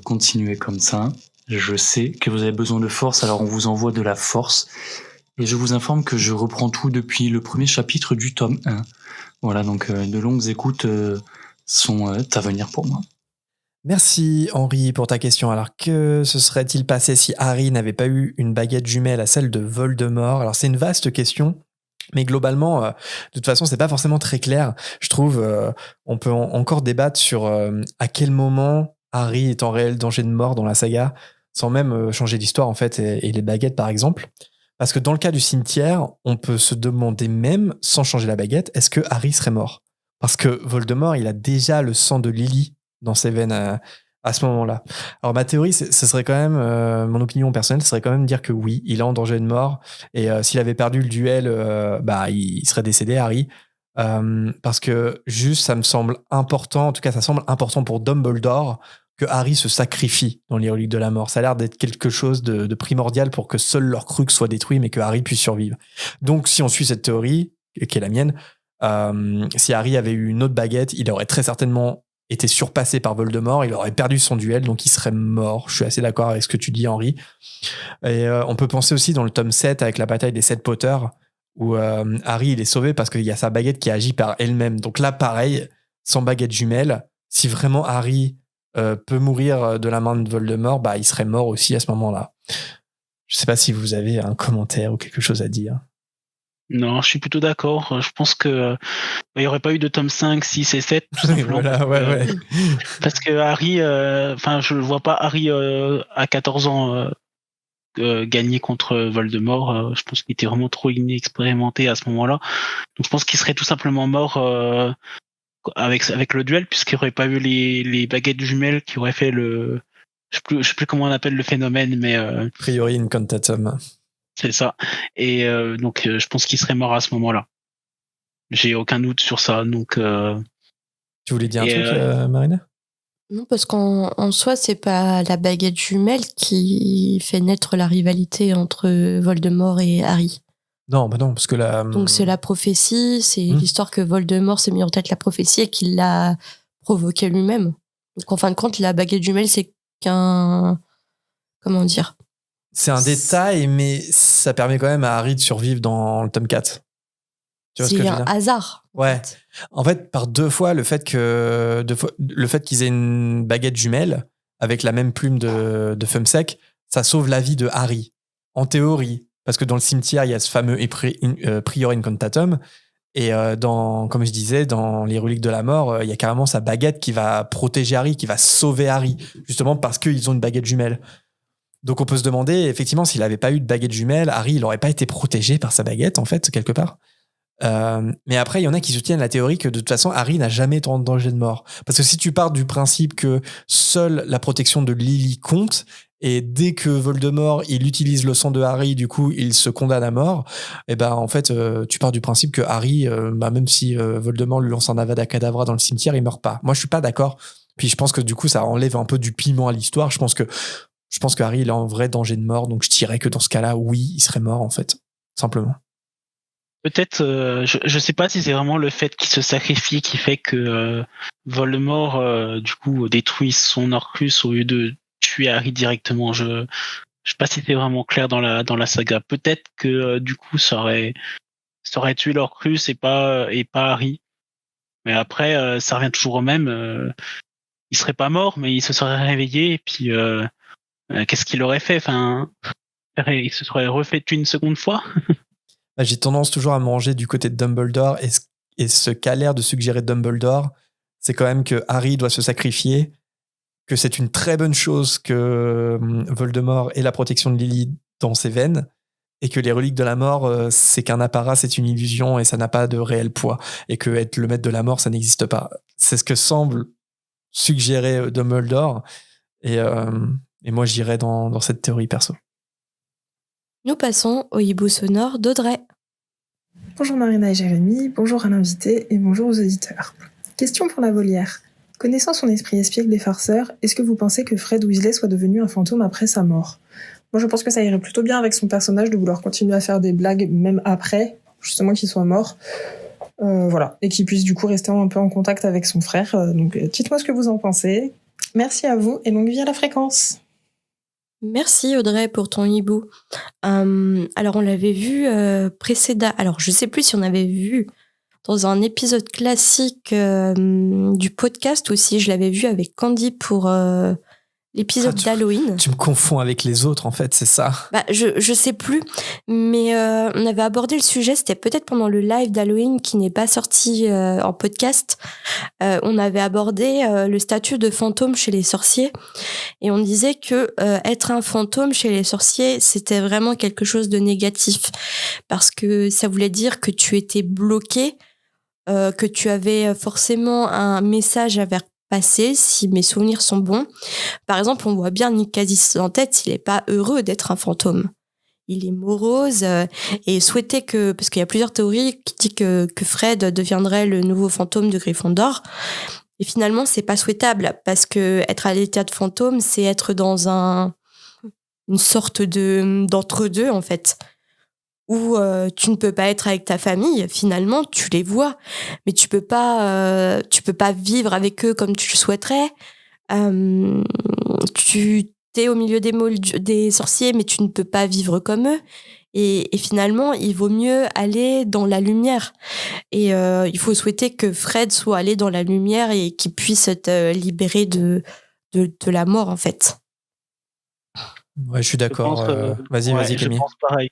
Continuez comme ça. Je sais que vous avez besoin de force, alors on vous envoie de la force. Et je vous informe que je reprends tout depuis le premier chapitre du tome 1. Voilà, donc de longues écoutes sont à venir pour moi. Merci Henri pour ta question. Alors que se serait-il passé si Harry n'avait pas eu une baguette jumelle à celle de Voldemort ? Alors c'est une vaste question. Mais globalement, de toute façon, c'est pas forcément très clair. Je trouve, on peut encore débattre sur à quel moment Harry est en réel danger de mort dans la saga, sans même changer d'histoire en fait, et les baguettes par exemple. Parce que dans le cas du cimetière, on peut se demander même, sans changer la baguette, est-ce que Harry serait mort? Parce que Voldemort, il a déjà le sang de Lily dans ses veines à ce moment-là. Alors ma théorie, ce serait quand même, mon opinion personnelle, ce serait quand même de dire que oui, il est en danger de mort, et s'il avait perdu le duel, il serait décédé, Harry. Parce que juste, ça me semble important, en tout cas ça semble important pour Dumbledore, que Harry se sacrifie dans les reliques de la mort. Ça a l'air d'être quelque chose de primordial pour que seul l'Horcrux soit détruit, mais que Harry puisse survivre. Donc, si on suit cette théorie, qui est la mienne, si Harry avait eu une autre baguette, il aurait très certainement été surpassé par Voldemort, il aurait perdu son duel, donc il serait mort. Je suis assez d'accord avec ce que tu dis, Henri. Et on peut penser aussi dans le tome 7, avec la bataille des 7 Potters, où Harry, il est sauvé parce qu'il y a sa baguette qui agit par elle-même. Donc là, pareil, sans baguette jumelle, si vraiment Harry peut mourir de la main de Voldemort, il serait mort aussi à ce moment-là. Je sais pas si vous avez un commentaire ou quelque chose à dire. Non, je suis plutôt d'accord. Je pense que il n'y aurait pas eu de tome 5, 6 et 7, tout simplement. Voilà, ouais. Parce que Harry, je ne vois pas Harry à 14 ans gagner contre Voldemort. Je pense qu'il était vraiment trop inexpérimenté à ce moment-là. Donc je pense qu'il serait tout simplement mort avec le duel, puisqu'il n'aurait pas eu les baguettes jumelles qui auraient fait le... Je sais plus comment on appelle le phénomène, mais... Priori incantatum. C'est ça. Et donc je pense qu'il serait mort à ce moment-là. J'ai aucun doute sur ça. Donc, tu voulais dire un truc, Marina? Non, parce qu'en soi, c'est pas la baguette jumelle qui fait naître la rivalité entre Voldemort et Harry. Non, non, parce que Donc c'est la prophétie, c'est l'histoire que Voldemort s'est mis en tête la prophétie et qu'il l'a provoquée lui-même. Donc en fin de compte, la baguette jumelle, c'est qu'un... Comment dire? C'est un détail, mais ça permet quand même à Harry de survivre dans le tome 4. Tu vois ce que je veux dire? C'est un hasard. Ouais. En fait, par deux fois, le fait qu'ils aient une baguette jumelle avec la même plume de Fumsec, ça sauve la vie de Harry. En théorie. Parce que dans le cimetière, il y a ce fameux Prior Incantatum. Et comme je disais, dans les reliques de la mort, il y a carrément sa baguette qui va protéger Harry, qui va sauver Harry. Justement parce qu'ils ont une baguette jumelle. Donc on peut se demander, effectivement, s'il n'avait pas eu de baguette jumelle, Harry, il n'aurait pas été protégé par sa baguette, en fait, quelque part. Mais après, il y en a qui soutiennent la théorie que de toute façon, Harry n'a jamais été en danger de mort. Parce que si tu pars du principe que seule la protection de Lily compte, et dès que Voldemort il utilise le sang de Harry, du coup il se condamne à mort, et en fait tu pars du principe que Harry, même si Voldemort lui lance un Avada Kedavra dans le cimetière, il meurt pas. Moi je suis pas d'accord. Puis je pense que du coup ça enlève un peu du piment à l'histoire. Je pense que Harry il est en vrai danger de mort, donc je dirais que dans ce cas-là, oui, il serait mort en fait, simplement. Peut-être, je sais pas si c'est vraiment le fait qu'il se sacrifie qui fait que Voldemort du coup détruit son Horcrux au lieu de tuer Harry directement. Je sais pas si c'est vraiment clair dans la saga. Peut-être que du coup ça aurait tué l'Horcrux et pas Harry. Mais après ça revient toujours au même. Il serait pas mort, mais il se serait réveillé et puis qu'est-ce qu'il aurait fait? Enfin, il se serait refait tuer une seconde fois. J'ai tendance toujours à me ranger du côté de Dumbledore, et ce qu'a l'air de suggérer Dumbledore, c'est quand même que Harry doit se sacrifier, que c'est une très bonne chose que Voldemort ait la protection de Lily dans ses veines, et que les reliques de la mort, c'est qu'un apparat, c'est une illusion, et ça n'a pas de réel poids, et que être le maître de la mort, ça n'existe pas. C'est ce que semble suggérer Dumbledore, et moi j'irais dans cette théorie perso. Nous passons au hibou sonore d'Audrey. Bonjour Marina et Jérémy, bonjour à l'invité et bonjour aux auditeurs. Question pour la volière. Connaissant son esprit espiègle des farceurs, est-ce que vous pensez que Fred Weasley soit devenu un fantôme après sa mort? Moi je pense que ça irait plutôt bien avec son personnage de vouloir continuer à faire des blagues même après, justement qu'il soit mort. Voilà, et qu'il puisse du coup rester un peu en contact avec son frère. Donc dites-moi ce que vous en pensez. Merci à vous et longue vie à la fréquence. Merci Audrey pour ton hibou. Alors on l'avait vu précédemment. Alors je sais plus si on avait vu dans un épisode classique du podcast ou si je l'avais vu avec Candy pour l'épisode d'Halloween. Tu me confonds avec les autres, en fait, c'est ça. Bah, je sais plus, mais on avait abordé le sujet, c'était peut-être pendant le live d'Halloween qui n'est pas sorti en podcast. On avait abordé le statut de fantôme chez les sorciers et on disait que être un fantôme chez les sorciers, c'était vraiment quelque chose de négatif parce que ça voulait dire que tu étais bloqué, que tu avais forcément un message à faire passer, si mes souvenirs sont bons. Par exemple, on voit bien Nick Cadiz en tête, il est pas heureux d'être un fantôme. Il est morose et souhaitait que, parce qu'il y a plusieurs théories qui disent que Fred deviendrait le nouveau fantôme de Gryffondor. Et finalement, c'est pas souhaitable parce que être à l'état de fantôme, c'est être dans une sorte d'entre-deux, en fait, où tu ne peux pas être avec ta famille. Finalement, tu les vois, mais tu peux pas vivre avec eux comme tu le souhaiterais. Tu t'es au milieu des sorciers, mais tu ne peux pas vivre comme eux. Et finalement, il vaut mieux aller dans la lumière. Et il faut souhaiter que Fred soit allé dans la lumière et qu'il puisse être libéré de la mort, en fait. Ouais, je suis d'accord. Vas-y, Camille. Je pense pareil.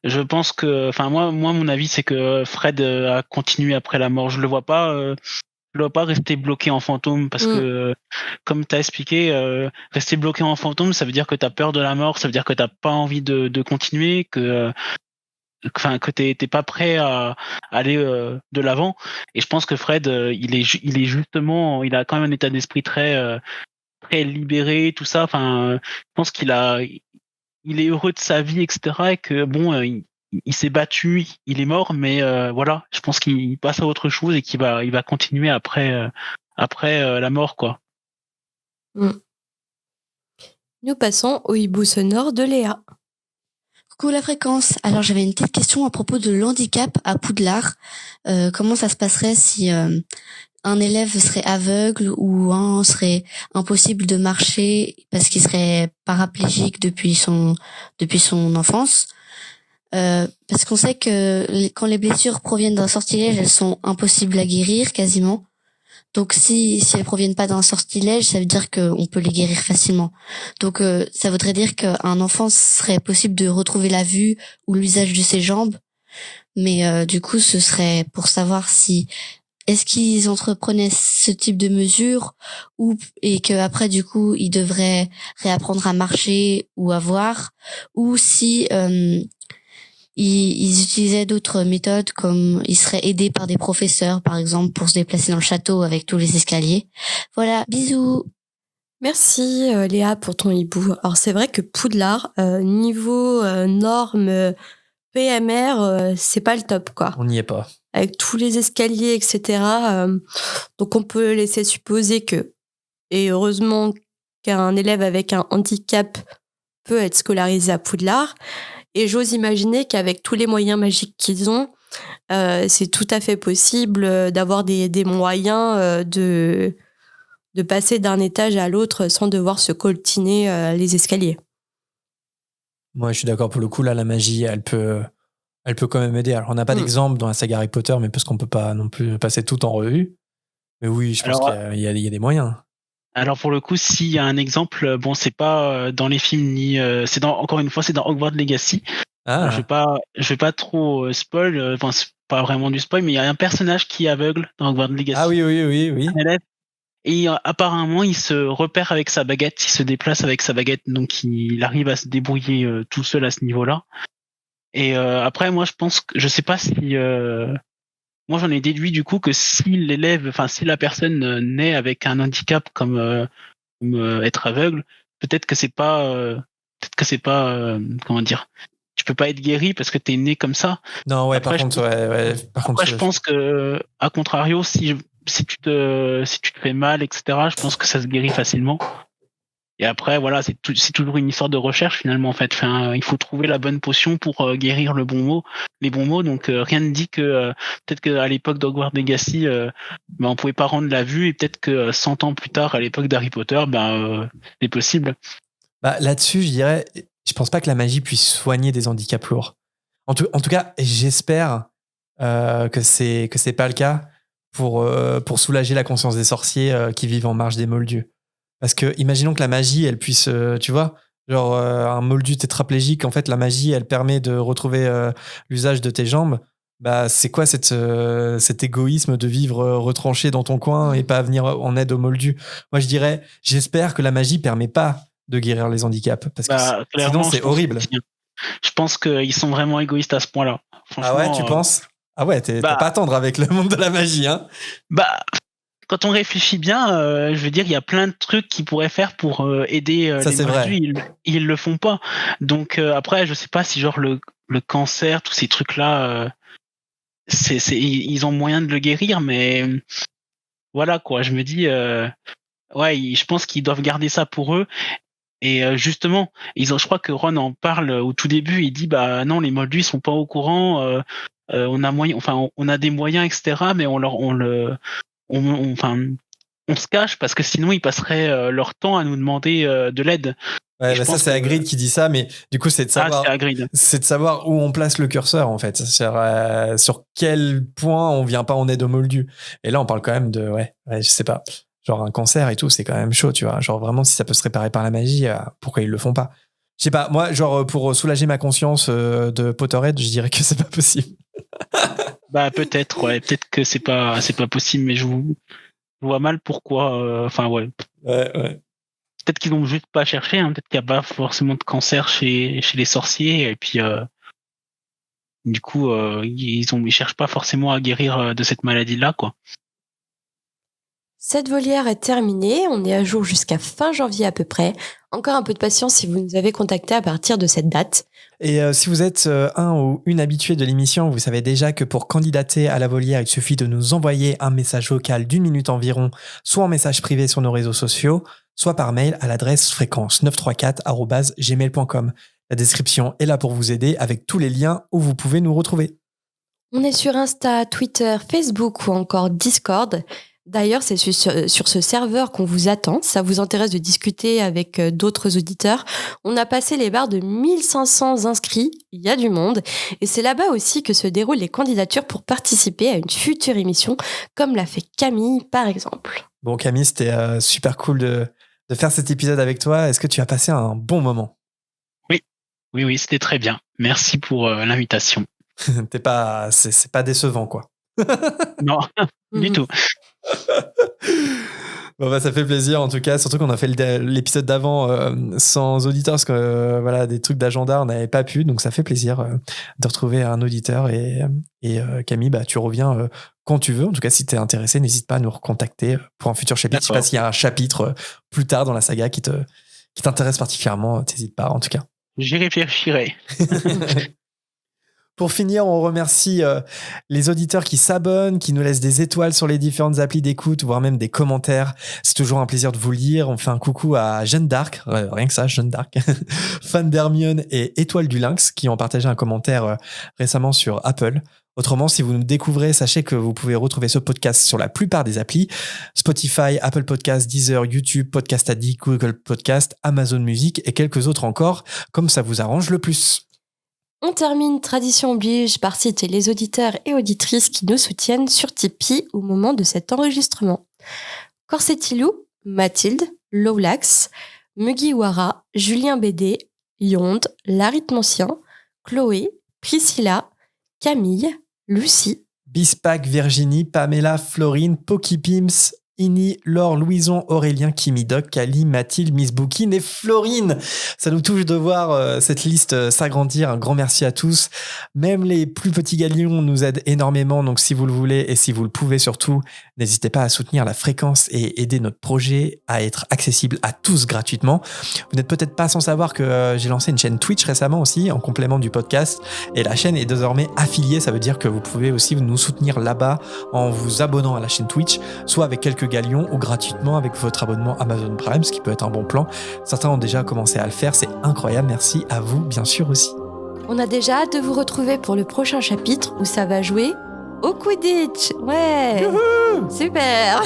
Je pense que, enfin moi, mon avis, c'est que Fred a continué après la mort. Je le vois pas rester bloqué en fantôme parce que, comme tu as expliqué, rester bloqué en fantôme, ça veut dire que tu as peur de la mort, ça veut dire que t'as pas envie de continuer, que t'es pas prêt à aller de l'avant. Et je pense que Fred, il est justement, il a quand même un état d'esprit très très libéré, tout ça. Enfin, je pense il est heureux de sa vie, etc. Et que bon, il s'est battu, il est mort, mais voilà, je pense qu'il passe à autre chose et il va continuer après la mort, quoi. Nous passons au hibou sonore de Léa. Coucou la fréquence. Alors j'avais une petite question à propos de l'handicap à Poudlard. Comment ça se passerait si un élève serait aveugle ou un serait impossible de marcher parce qu'il serait paraplégique depuis son enfance? Parce qu'on sait que quand les blessures proviennent d'un sortilège, elles sont impossibles à guérir quasiment. Donc si elles proviennent pas d'un sortilège, ça veut dire qu'on peut les guérir facilement. Donc ça voudrait dire qu'un enfant serait possible de retrouver la vue ou l'usage de ses jambes. Mais du coup, ce serait pour savoir si est-ce qu'ils entreprenaient ce type de mesures et que après du coup ils devraient réapprendre à marcher ou à voir, ou si ils utilisaient d'autres méthodes, comme ils seraient aidés par des professeurs, par exemple, pour se déplacer dans le château avec tous les escaliers. Voilà, bisous. Merci Léa pour ton hibou. Alors c'est vrai que Poudlard, niveau normes PMR, c'est pas le top, quoi. On n'y est pas. Avec tous les escaliers, etc. Donc on peut laisser supposer que, et heureusement qu'un élève avec un handicap peut être scolarisé à Poudlard. Et j'ose imaginer qu'avec tous les moyens magiques qu'ils ont, c'est tout à fait possible d'avoir des moyens de passer d'un étage à l'autre sans devoir se coltiner les escaliers. Moi, je suis d'accord pour le coup. Là, la magie, elle peut quand même aider. Alors, on n'a pas d'exemple dans la saga Harry Potter, mais parce qu'on peut pas non plus passer tout en revue. Mais oui, je pense qu'il y a des moyens. Alors pour le coup, s'il y a un exemple, bon, c'est pas dans les films ni encore une fois, c'est dans Hogwarts Legacy. Ah. Je vais pas trop spoil. Enfin, c'est pas vraiment du spoil, mais il y a un personnage qui est aveugle dans Hogwarts Legacy. Ah oui. Un élève. Et apparemment, il se repère avec sa baguette, il se déplace avec sa baguette, donc il arrive à se débrouiller tout seul à ce niveau-là. Et après, moi, je sais pas si. Moi, j'en ai déduit du coup que si la personne naît avec un handicap comme être aveugle, peut-être que c'est pas, comment dire, tu peux pas être guéri parce que t'es né comme ça. Non, ouais. Après, je pense que, à contrario, si tu te fais mal, etc., je pense que ça se guérit facilement. Et après, voilà, c'est toujours une histoire de recherche finalement, en fait. Enfin, il faut trouver la bonne potion pour guérir les bons mots. Donc, rien ne dit que peut-être qu'à l'époque d'Hogwarts Legacy, on pouvait pas rendre la vue, et peut-être que 100 ans plus tard, à l'époque d'Harry Potter, c'est possible. Là-dessus, je dirais, je pense pas que la magie puisse soigner des handicaps lourds. En tout cas, j'espère que c'est pas le cas pour soulager la conscience des sorciers qui vivent en marge des Moldus. Parce que imaginons que la magie, elle puisse, tu vois, genre un moldu tétraplégique, en fait, la magie, elle permet de retrouver l'usage de tes jambes. Bah, c'est quoi cet égoïsme de vivre retranché dans ton coin et pas venir en aide au moldu? Moi, je dirais, j'espère que la magie permet pas de guérir les handicaps, parce que sinon, c'est horrible. Je pense qu'ils sont vraiment égoïstes à ce point-là. Ah ouais, tu penses? Ah ouais, t'as pas à tendre avec le monde de la magie, hein? Bah, quand on réfléchit bien, je veux dire, il y a plein de trucs qu'ils pourraient faire pour aider les moldus. Ils le font pas. Donc après, je sais pas si genre le cancer, tous ces trucs-là, ils ont moyen de le guérir, mais voilà quoi. Je me dis, je pense qu'ils doivent garder ça pour eux. Et justement, je crois que Ron en parle au tout début. Il dit bah non, les moldus sont pas au courant. On a des moyens, etc. Mais on se cache parce que sinon ils passeraient leur temps à nous demander de l'aide. Ouais, bah ça c'est Hagrid qui dit ça, mais du coup c'est de savoir où on place le curseur en fait, sur quel point on vient pas en aide au moldu. Et là on parle quand même de je sais pas, genre un cancer et tout, c'est quand même chaud, tu vois. Genre vraiment si ça peut se réparer par la magie, pourquoi ils le font pas? Je sais pas, moi genre pour soulager ma conscience de Potterhead, je dirais que c'est pas possible. Bah peut-être, peut-être que c'est pas possible, mais je vois mal pourquoi. Ouais. Peut-être qu'ils n'ont juste pas cherché, hein. Peut-être qu'il n'y a pas forcément de cancer chez les sorciers, et puis du coup ils cherchent pas forcément à guérir de cette maladie-là, quoi. Cette volière est terminée, on est à jour jusqu'à fin janvier à peu près. Encore un peu de patience si vous nous avez contacté à partir de cette date. Et si vous êtes un ou une habituée de l'émission, vous savez déjà que pour candidater à la volière, il suffit de nous envoyer un message vocal d'1 minute environ, soit en message privé sur nos réseaux sociaux, soit par mail à l'adresse fréquence934@gmail.com. La description est là pour vous aider avec tous les liens où vous pouvez nous retrouver. On est sur Insta, Twitter, Facebook ou encore Discord. D'ailleurs, c'est sur ce serveur qu'on vous attend. Ça vous intéresse de discuter avec d'autres auditeurs. On a passé les barres de 1500 inscrits. Il y a du monde. Et c'est là-bas aussi que se déroulent les candidatures pour participer à une future émission, comme l'a fait Camille, par exemple. Bon, Camille, c'était super cool de faire cet épisode avec toi. Est-ce que tu as passé un bon moment? Oui, c'était très bien. Merci pour l'invitation. C'est pas décevant, quoi. Non, du tout. Bon bah ça fait plaisir en tout cas, surtout qu'on a fait l'épisode d'avant sans auditeur parce que des trucs d'agenda on n'avait pas pu, donc ça fait plaisir de retrouver un auditeur et Camille, bah tu reviens quand tu veux. En tout cas si t'es intéressé, n'hésite pas à nous recontacter pour un futur chapitre. D'accord. Je sais pas s'il y a un chapitre plus tard dans la saga qui t'intéresse particulièrement, t'hésites pas en tout cas. J'y réfléchirai. Pour finir, on remercie les auditeurs qui s'abonnent, qui nous laissent des étoiles sur les différentes applis d'écoute, voire même des commentaires. C'est toujours un plaisir de vous lire. On fait un coucou à Jeanne d'Arc, rien que ça, Jeanne d'Arc, fan d'Hermione et Étoile du Lynx, qui ont partagé un commentaire récemment sur Apple. Autrement, si vous nous découvrez, sachez que vous pouvez retrouver ce podcast sur la plupart des applis. Spotify, Apple Podcasts, Deezer, YouTube, Podcast Addict, Google Podcast, Amazon Music et quelques autres encore, comme ça vous arrange le plus. On termine, tradition oblige, par citer les auditeurs et auditrices qui nous soutiennent sur Tipeee au moment de cet enregistrement. Corsetilou, Mathilde, Lowlax, Mugiwara, Julien BD, Yonde, L'Arithmocien, Chloé, Priscilla, Camille, Lucie, Bispac, Virginie, Pamela, Florine, Pokipims, Ini, Laure, Louison, Aurélien, Kimi Doc, Kali, Mathilde, Miss Boukine et Florine. Ça nous touche de voir cette liste s'agrandir. Un grand merci à tous. Même les plus petits galions nous aident énormément. Donc si vous le voulez et si vous le pouvez surtout, n'hésitez pas à soutenir la fréquence et aider notre projet à être accessible à tous gratuitement. Vous n'êtes peut-être pas sans savoir que j'ai lancé une chaîne Twitch récemment aussi en complément du podcast. Et la chaîne est désormais affiliée. Ça veut dire que vous pouvez aussi nous soutenir là-bas en vous abonnant à la chaîne Twitch, soit avec quelques galions ou gratuitement avec votre abonnement Amazon Prime, ce qui peut être un bon plan. Certains ont déjà commencé à le faire, c'est incroyable. Merci à vous, bien sûr aussi. On a déjà hâte de vous retrouver pour le prochain chapitre où ça va jouer au Quidditch. Ouais. Youhou. Super.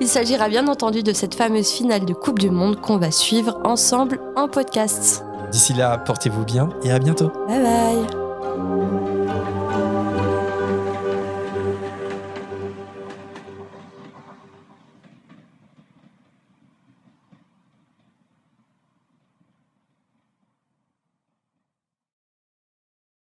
Il s'agira bien entendu de cette fameuse finale de Coupe du Monde qu'on va suivre ensemble en podcast. D'ici là, portez-vous bien et à bientôt. Bye bye.